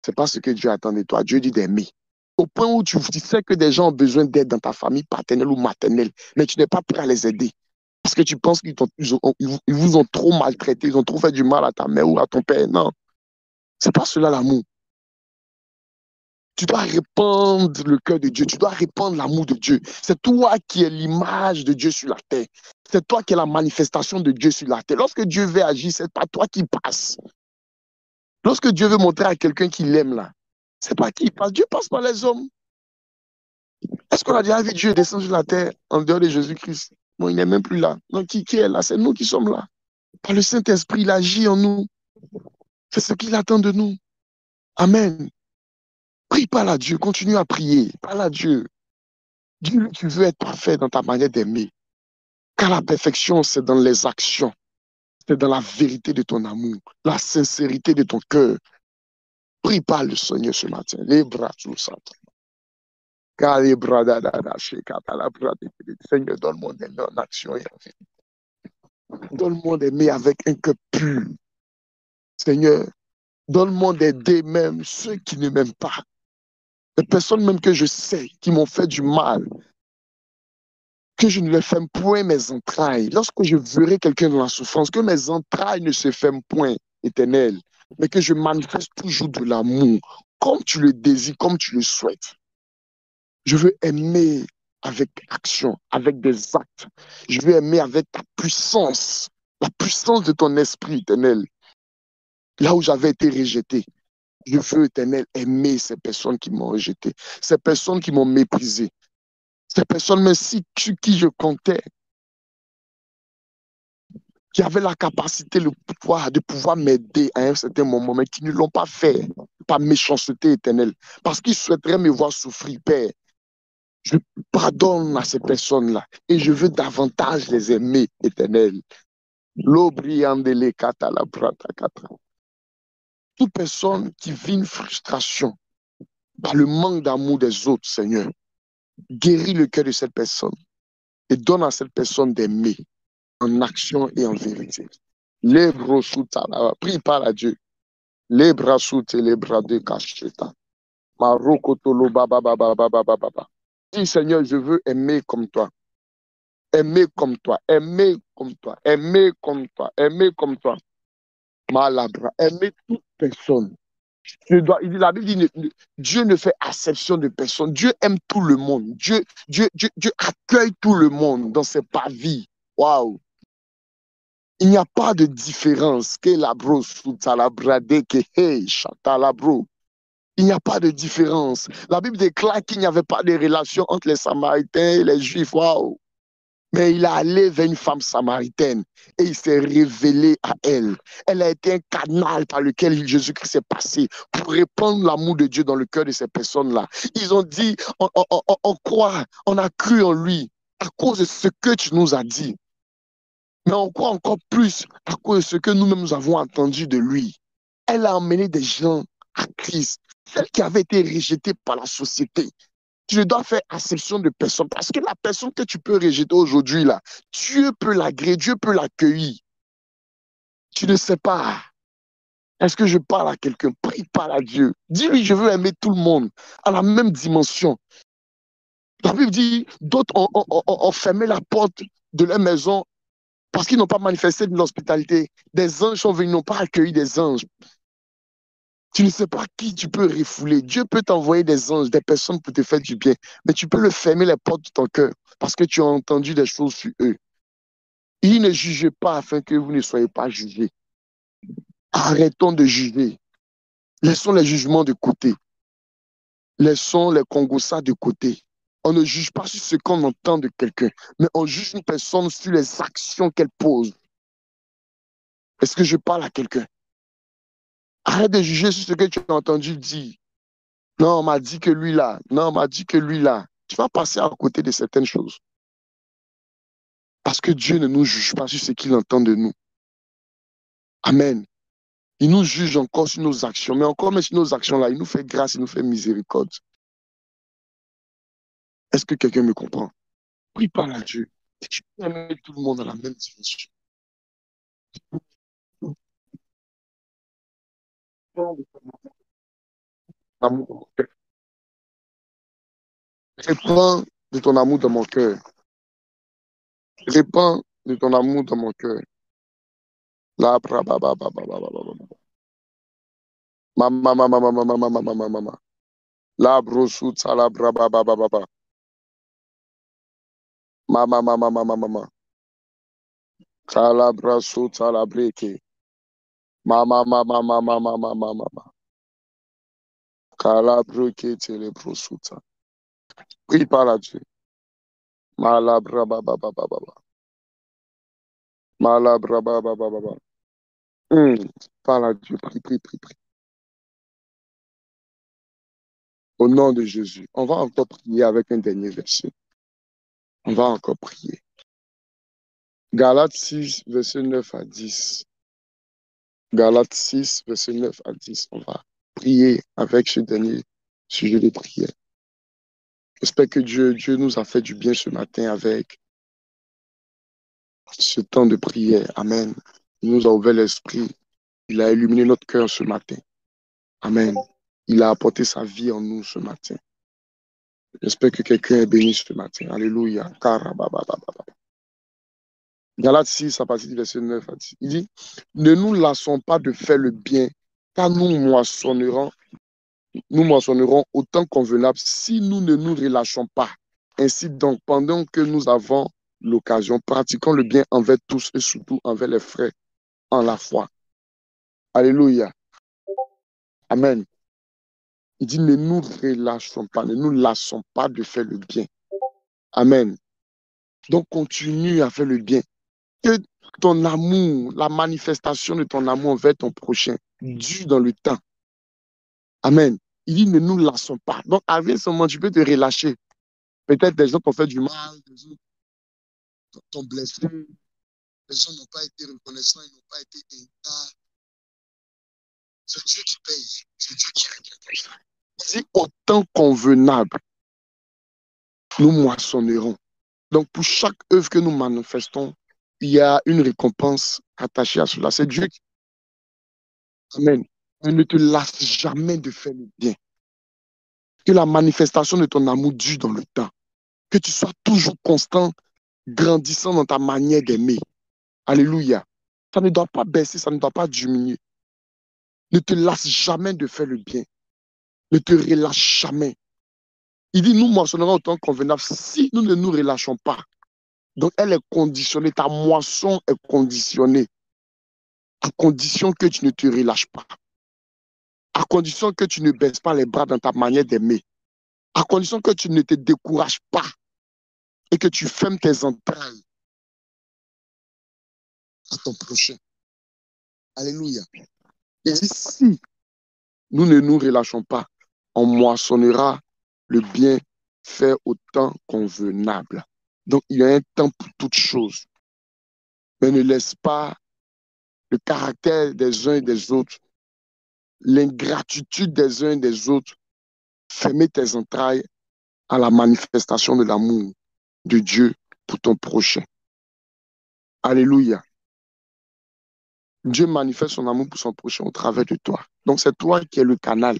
c'est pas ce que Dieu attend de toi. Dieu dit d'aimer. Au point où tu sais que des gens ont besoin d'aide dans ta famille paternelle ou maternelle, mais tu n'es pas prêt à les aider. Parce que tu penses qu'ils vous ont trop maltraité, ils ont trop fait du mal à ta mère ou à ton père. Non, c'est pas cela l'amour. Tu dois répandre le cœur de Dieu. Tu dois répandre l'amour de Dieu. C'est toi qui es l'image de Dieu sur la terre. C'est toi qui es la manifestation de Dieu sur la terre. Lorsque Dieu veut agir, c'est pas toi qui passe. Lorsque Dieu veut montrer à quelqu'un qu'il l'aime là, c'est pas qui passe. Dieu passe par les hommes. Est-ce qu'on a déjà vu Dieu descendre sur la terre en dehors de Jésus-Christ? Bon, il n'est même plus là. Donc, qui est là? C'est nous qui sommes là. Par le Saint-Esprit, il agit en nous. C'est ce qu'il attend de nous. Amen. Prie par à Dieu. Continue à prier. Parle à Dieu. Dis-lui que tu veux être parfait dans ta manière d'aimer. Car la perfection, c'est dans les actions. C'est dans la vérité de ton amour. La sincérité de ton cœur. Prie par le Seigneur ce matin. Les bras sous le centre. Car les bras Seigneur, donne-moi d'aimer en action et en vérité. Donne-moi d'aimer avec un cœur pur. Seigneur, donne-moi d'aider même ceux qui ne m'aiment pas. Les personnes même que je sais qui m'ont fait du mal. Que je ne les ferme point mes entrailles. Lorsque je verrai quelqu'un dans la souffrance, que mes entrailles ne se ferment point, Éternel. mais que je manifeste toujours de l'amour, comme tu le désires, comme tu le souhaites. Je veux aimer avec action, avec des actes. Je veux aimer avec ta puissance, la puissance de ton esprit éternel. Là où j'avais été rejeté, je veux, éternel, aimer ces personnes qui m'ont rejeté, ces personnes qui m'ont méprisé, ces personnes, même si sur qui je comptais, qui avaient la capacité, le pouvoir de pouvoir m'aider à un certain moment, mais qui ne l'ont pas fait par méchanceté éternelle, parce qu'ils souhaiteraient me voir souffrir, Père. Je pardonne à ces personnes-là et je veux davantage les aimer, éternel. L'obriandele kata la brata kata. Toute personne qui vit une frustration par le manque d'amour des autres, Seigneur, guéris le cœur de cette personne et donne à cette personne d'aimer en action et en vérité. Les brosuta, prie par à Dieu. Les brasutes et les bras de cacheta. Marokotolo baba baba baba baba. Dis Seigneur, je veux aimer comme toi. Aimer comme toi, aimer comme toi, aimer comme toi, aimer comme toi. Malabra, aimer toute personne. La Bible dit, Dieu ne fait acception de personne. Dieu aime tout le monde. Dieu accueille tout le monde dans ses parvis. Waouh! Il n'y a pas de différence. Il n'y a pas de différence. La Bible déclare qu'il n'y avait pas de relation entre les Samaritains et les Juifs. Waouh! Mais il est allé vers une femme samaritaine et il s'est révélé à elle. Elle a été un canal par lequel Jésus-Christ est passé pour répandre l'amour de Dieu dans le cœur de ces personnes-là. Ils ont dit, on croit, on a cru en lui à cause de ce que tu nous as dit. Mais on croit encore plus à cause de ce que nous-mêmes nous avons entendu de lui. Elle a emmené des gens à Christ, celles qui avaient été rejetées par la société. Tu ne dois faire acception de personne. Parce que la personne que tu peux rejeter aujourd'hui, là, Dieu peut l'agréer, Dieu peut l'accueillir. Tu ne sais pas. Est-ce que je parle à quelqu'un? Prie, parle à Dieu. Dis-lui, je veux aimer tout le monde à la même dimension. La Bible dit, d'autres ont fermé la porte de leur maison parce qu'ils n'ont pas manifesté de l'hospitalité. Des anges sont venus, n'ont pas accueilli des anges. Tu ne sais pas qui tu peux refouler. Dieu peut t'envoyer des anges, des personnes pour te faire du bien, mais tu peux le fermer les portes de ton cœur parce que tu as entendu des choses sur eux. Il ne juge pas afin que vous ne soyez pas jugés. Arrêtons de juger. Laissons les jugements de côté. Laissons les congossas de côté. On ne juge pas sur ce qu'on entend de quelqu'un, mais on juge une personne sur les actions qu'elle pose. Est-ce que je parle à quelqu'un? Arrête de juger sur ce que tu as entendu dire. Non, on m'a dit que lui là. Non, on m'a dit que lui là. Tu vas passer à côté de certaines choses. Parce que Dieu ne nous juge pas sur ce qu'il entend de nous. Amen. Il nous juge encore sur nos actions. Mais encore même sur nos actions-là, il nous fait grâce, il nous fait miséricorde. Est-ce que quelqu'un me comprend? Prie par à Dieu. Et tu peux aimer tout le monde à la même dimension. Répands de ton amour dans mon cœur. Répands de ton amour dans mon cœur. La bra ba ba ba ba ba ba ba ba. Mama mama mama mama mama mama mama. La brosu la bra ba ba ba ba ba. Mama mama mama mama. Kala brasu la breke. Mama mama mama mama mama. Kala breke tele brosuta. Prie par la Dieu. Mala bra ba ba ba ba ba ba. Mala bra ba ba ba ba ba. Par la Dieu. Prie, prie, prie, prie. Au nom de Jésus. On va encore prier avec un dernier verset. On va encore prier. Galates 6, verset 9 à 10. Galates 6, verset 9 à 10. On va prier avec ce dernier sujet de prière. J'espère que Dieu nous a fait du bien ce matin avec ce temps de prière. Amen. Il nous a ouvert l'esprit. Il a illuminé notre cœur ce matin. Amen. Il a apporté sa vie en nous ce matin. J'espère que quelqu'un est béni ce matin. Alléluia. Galates 6, à partir du verset 9 à 10. Il dit, ne nous lassons pas de faire le bien, car nous moissonnerons autant convenable si nous ne nous relâchons pas. Ainsi donc, pendant que nous avons l'occasion, pratiquons le bien envers tous et surtout envers les frères en la foi. Alléluia. Amen. Il dit, ne nous relâchons pas, ne nous lassons pas de faire le bien. Amen. Donc, continue à faire le bien. Que ton amour, la manifestation de ton amour envers ton prochain, dure dans le temps. Amen. Il dit, ne nous lassons pas. Donc, avec ce moment, tu peux te relâcher. Peut-être des gens t'ont fait du mal, des gens t'ont blessé, les gens n'ont pas été reconnaissants, ils n'ont pas été états. C'est Dieu qui paye. C'est Dieu qui règle. Il dit, autant convenable, nous moissonnerons. Donc, pour chaque œuvre que nous manifestons, il y a une récompense attachée à cela. C'est Dieu qui... Amen. Mais ne te lasse jamais de faire le bien. Que la manifestation de ton amour dure dans le temps. Que tu sois toujours constant, grandissant dans ta manière d'aimer. Alléluia. Ça ne doit pas baisser, ça ne doit pas diminuer. Ne te lasse jamais de faire le bien. Ne te relâche jamais. Il dit, nous moissonnerons autant convenable si nous ne nous relâchons pas. Donc, elle est conditionnée. Ta moisson est conditionnée. À condition que tu ne te relâches pas. À condition que tu ne baisses pas les bras dans ta manière d'aimer. À condition que tu ne te décourages pas et que tu fermes tes entrailles à ton prochain. Alléluia. Et si nous ne nous relâchons pas, on moissonnera le bien fait au temps convenable. Donc, il y a un temps pour toutes choses. Mais ne laisse pas le caractère des uns et des autres, l'ingratitude des uns et des autres, fermer tes entrailles à la manifestation de l'amour de Dieu pour ton prochain. Alléluia. Dieu manifeste son amour pour son prochain au travers de toi. Donc, c'est toi qui es le canal.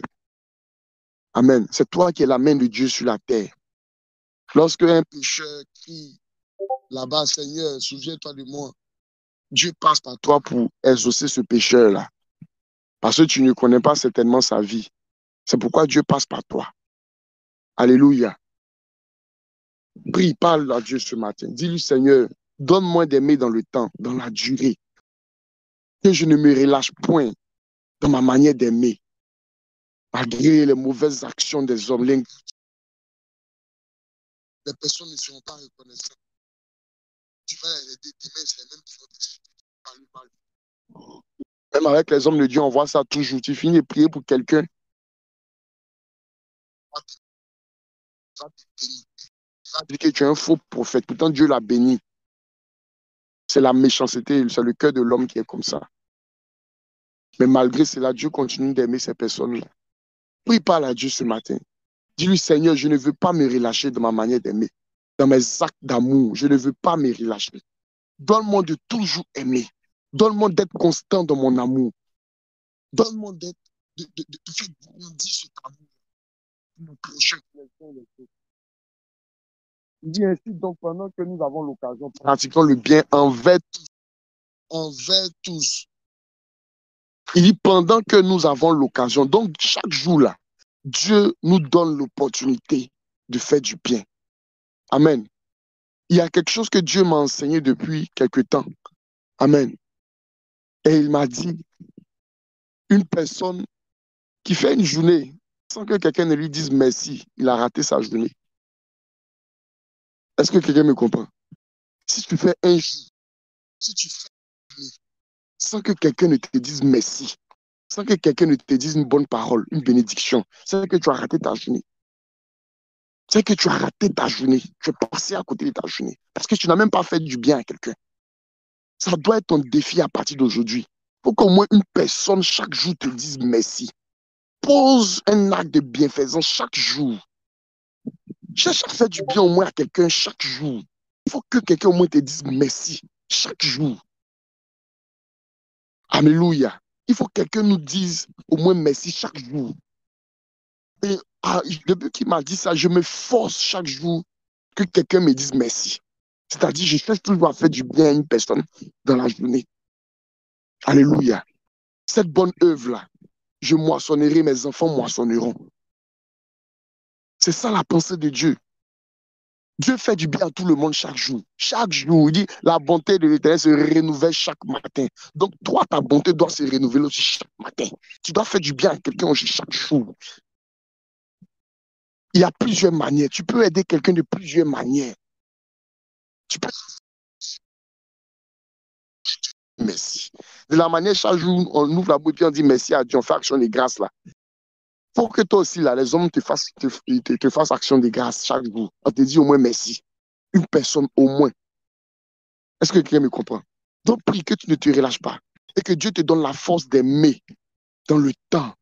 Amen. C'est toi qui es la main de Dieu sur la terre. Lorsque un pécheur crie là-bas, Seigneur, souviens-toi de moi, Dieu passe par toi pour exaucer ce pécheur-là. Parce que tu ne connais pas certainement sa vie. C'est pourquoi Dieu passe par toi. Alléluia. Prie, parle à Dieu ce matin. Dis-lui, Seigneur, donne-moi d'aimer dans le temps, dans la durée. Que je ne me relâche point dans ma manière d'aimer. Malgré les mauvaises actions des hommes, les personnes ne seront pas reconnaissantes. Tu vas les aider, demain, c'est les mêmes qui vont t'expliquer. Même avec les hommes de Dieu, on voit ça toujours. Tu finis de prier pour quelqu'un. Il va dire que tu es un faux prophète. Pourtant, Dieu l'a béni. C'est la méchanceté, c'est le cœur de l'homme qui est comme ça. Mais malgré cela, Dieu continue d'aimer ces personnes-là. Prie, parle à Dieu ce matin. Dis-lui, Seigneur, je ne veux pas me relâcher dans ma manière d'aimer, dans mes actes d'amour. Je ne veux pas me relâcher. Donne-moi de toujours aimer. Donne-moi d'être constant dans mon amour. Donne-moi de faire grandir cet amour. Mon prochain. Il dit ainsi, donc, pendant que nous avons l'occasion, pratiquons le bien envers tous. Envers tous. Il dit, pendant que nous avons l'occasion, donc chaque jour là, Dieu nous donne l'opportunité de faire du bien. Amen. Il y a quelque chose que Dieu m'a enseigné depuis quelque temps. Amen. Et il m'a dit, une personne qui fait une journée sans que quelqu'un ne lui dise merci, il a raté sa journée. Est-ce que quelqu'un me comprend? Si tu fais un jour, si tu fais une journée sans que quelqu'un ne te dise merci, sans que quelqu'un ne te dise une bonne parole, une bénédiction, c'est que tu as raté ta journée. C'est que tu as raté ta journée. Tu es passé à côté de ta journée. Parce que tu n'as même pas fait du bien à quelqu'un. Ça doit être ton défi à partir d'aujourd'hui. Il faut qu'au moins une personne chaque jour te dise merci. Pose un acte de bienfaisance chaque jour. Cherche à faire du bien au moins à quelqu'un chaque jour. Il faut que quelqu'un au moins te dise merci chaque jour. Alléluia. Il faut que quelqu'un nous dise au moins merci chaque jour. Et depuis qu'il m'a dit ça, je me force chaque jour que quelqu'un me dise merci. C'est-à-dire, je cherche toujours à faire du bien à une personne dans la journée. Alléluia. Cette bonne œuvre-là, Je moissonnerai, mes enfants moissonneront. C'est ça la pensée de Dieu. Dieu fait du bien à tout le monde chaque jour. Chaque jour, il dit, la bonté de l'Éternel se renouvelle chaque matin. Donc, toi, ta bonté doit se renouveler aussi chaque matin. Tu dois faire du bien à quelqu'un aussi chaque jour. Il y a plusieurs manières. Tu peux aider quelqu'un de plusieurs manières. Tu peux dire merci. De la manière, chaque jour, on ouvre la bouche et on dit merci à Dieu, on fait action de grâce là. Pour que toi aussi, là, les hommes te fassent action de grâce chaque jour. On te dit au moins merci. Une personne au moins. Est-ce que quelqu'un me comprend? Donc, prie que tu ne te relâches pas et que Dieu te donne la force d'aimer dans le temps.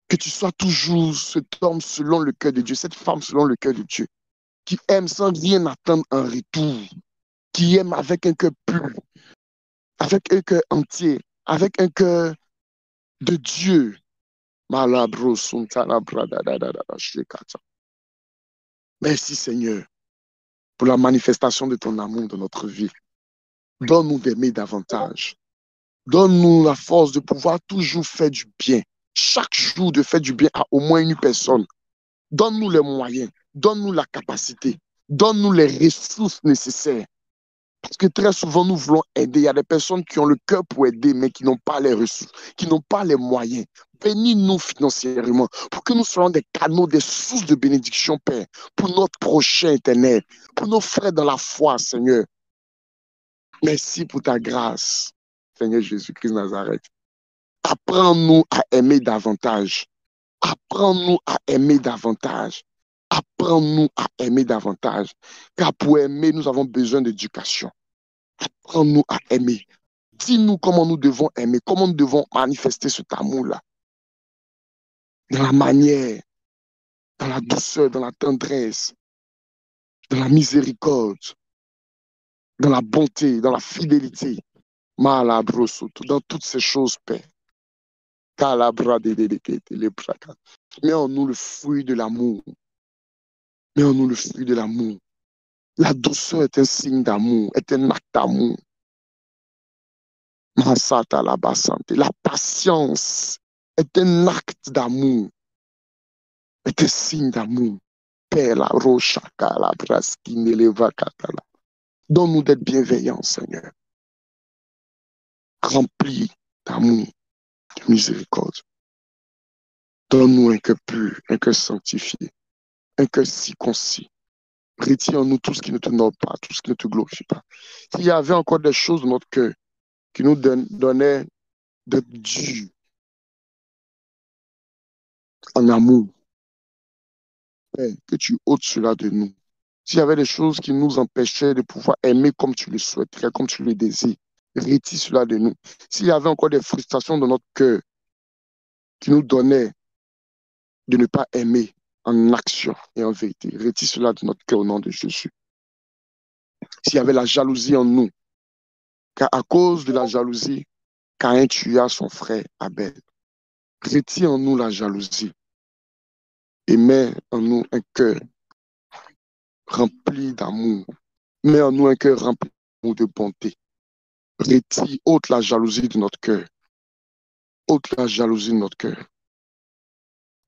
Que tu sois toujours cet homme selon le cœur de Dieu, cette femme selon le cœur de Dieu, qui aime sans rien attendre en retour, qui aime avec un cœur pur, avec un cœur entier, avec un cœur de Dieu. Merci Seigneur pour la manifestation de ton amour dans notre vie. Donne-nous d'aimer davantage. Donne-nous la force de pouvoir toujours faire du bien. Chaque jour de faire du bien à au moins une personne. Donne-nous les moyens. Donne-nous la capacité. Donne-nous les ressources nécessaires. Parce que très souvent, nous voulons aider. Il y a des personnes qui ont le cœur pour aider, mais qui n'ont pas les ressources, qui n'ont pas les moyens. Bénis-nous financièrement pour que nous soyons des canaux, des sources de bénédiction, Père, pour notre prochain éternel, pour nos frères dans la foi, Seigneur. Merci pour ta grâce, Seigneur Jésus-Christ de Nazareth. Apprends-nous à aimer davantage. Apprends-nous à aimer davantage. Apprends-nous à aimer davantage. Car pour aimer, nous avons besoin d'éducation. Apprends-nous à aimer. Dis-nous comment nous devons aimer, comment nous devons manifester cet amour-là. Dans la manière, dans la douceur, dans la tendresse, dans la miséricorde, dans la bonté, dans la fidélité. Malabrosoto, dans toutes ces choses, Père. Mets en nous le fruit de l'amour. Mets en nous le fruit de l'amour. La douceur est un signe d'amour, est un acte d'amour. La patience est un acte d'amour, est un signe d'amour. Père, la rochaka, la braskine, les vakatala. Donne-nous d'être bienveillants, Seigneur. Remplis d'amour, de miséricorde. Donne-nous un cœur pur, un cœur sanctifié, un cœur circoncis. Retire en nous tout ce qui ne te honore pas, tout ce qui ne te glorifie pas. S'il y avait encore des choses dans notre cœur qui nous donnaient d'être durs en amour, Père, que tu ôtes cela de nous. S'il y avait des choses qui nous empêchaient de pouvoir aimer comme tu le souhaiterais, comme tu le désires, retire cela de nous. S'il y avait encore des frustrations dans notre cœur qui nous donnaient de ne pas aimer en action et en vérité, retire cela de notre cœur au nom de Jésus. S'il y avait la jalousie en nous, car à cause de la jalousie, Caïn tua son frère Abel. Retire en nous la jalousie et mets en nous un cœur rempli d'amour. Mets en nous un cœur rempli de bonté. Retire, ôte la jalousie de notre cœur. Ôte la jalousie de notre cœur.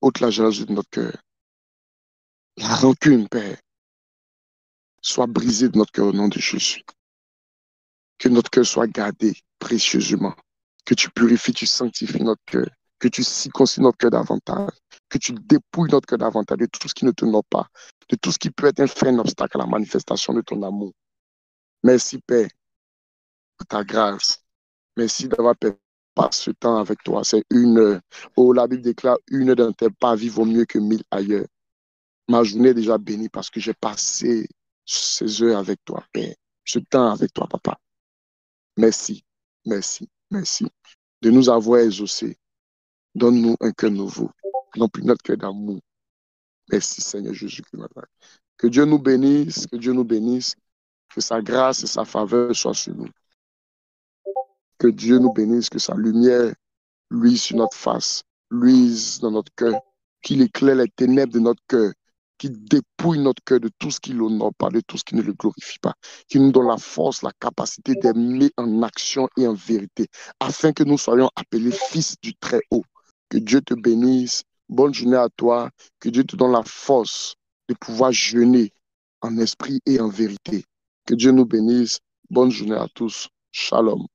Ôte la jalousie de notre cœur. La rancune, Père, soit brisée de notre cœur au nom de Jésus. Que notre cœur soit gardé précieusement. Que tu purifies, tu sanctifies notre cœur. Que tu circoncis notre cœur davantage. Que tu dépouilles notre cœur davantage de tout ce qui ne te honore pas. De tout ce qui peut être un frein, un obstacle à la manifestation de ton amour. Merci, Père, pour ta grâce. Merci d'avoir passé ce temps avec toi. C'est une heure. Oh, la Bible déclare, une heure dans tes pas vaut mieux que 1000 ailleurs. Ma journée est déjà bénie parce que j'ai passé ces heures avec toi, Père. Ce temps avec toi, Papa. Merci, merci, merci de nous avoir exaucés. Donne-nous un cœur nouveau. Remplis notre cœur d'amour. Merci, Seigneur Jésus-Christ. Que Dieu nous bénisse, que Dieu nous bénisse, que sa grâce et sa faveur soient sur nous. Que Dieu nous bénisse, que sa lumière luise sur notre face, luise dans notre cœur, qu'il éclaire les ténèbres de notre cœur, qui dépouille notre cœur de tout ce qui l'honore pas, de tout ce qui ne le glorifie pas, qui nous donne la force, la capacité d'aimer en action et en vérité, afin que nous soyons appelés fils du Très-Haut. Que Dieu te bénisse. Bonne journée à toi. Que Dieu te donne la force de pouvoir jeûner en esprit et en vérité. Que Dieu nous bénisse. Bonne journée à tous. Shalom.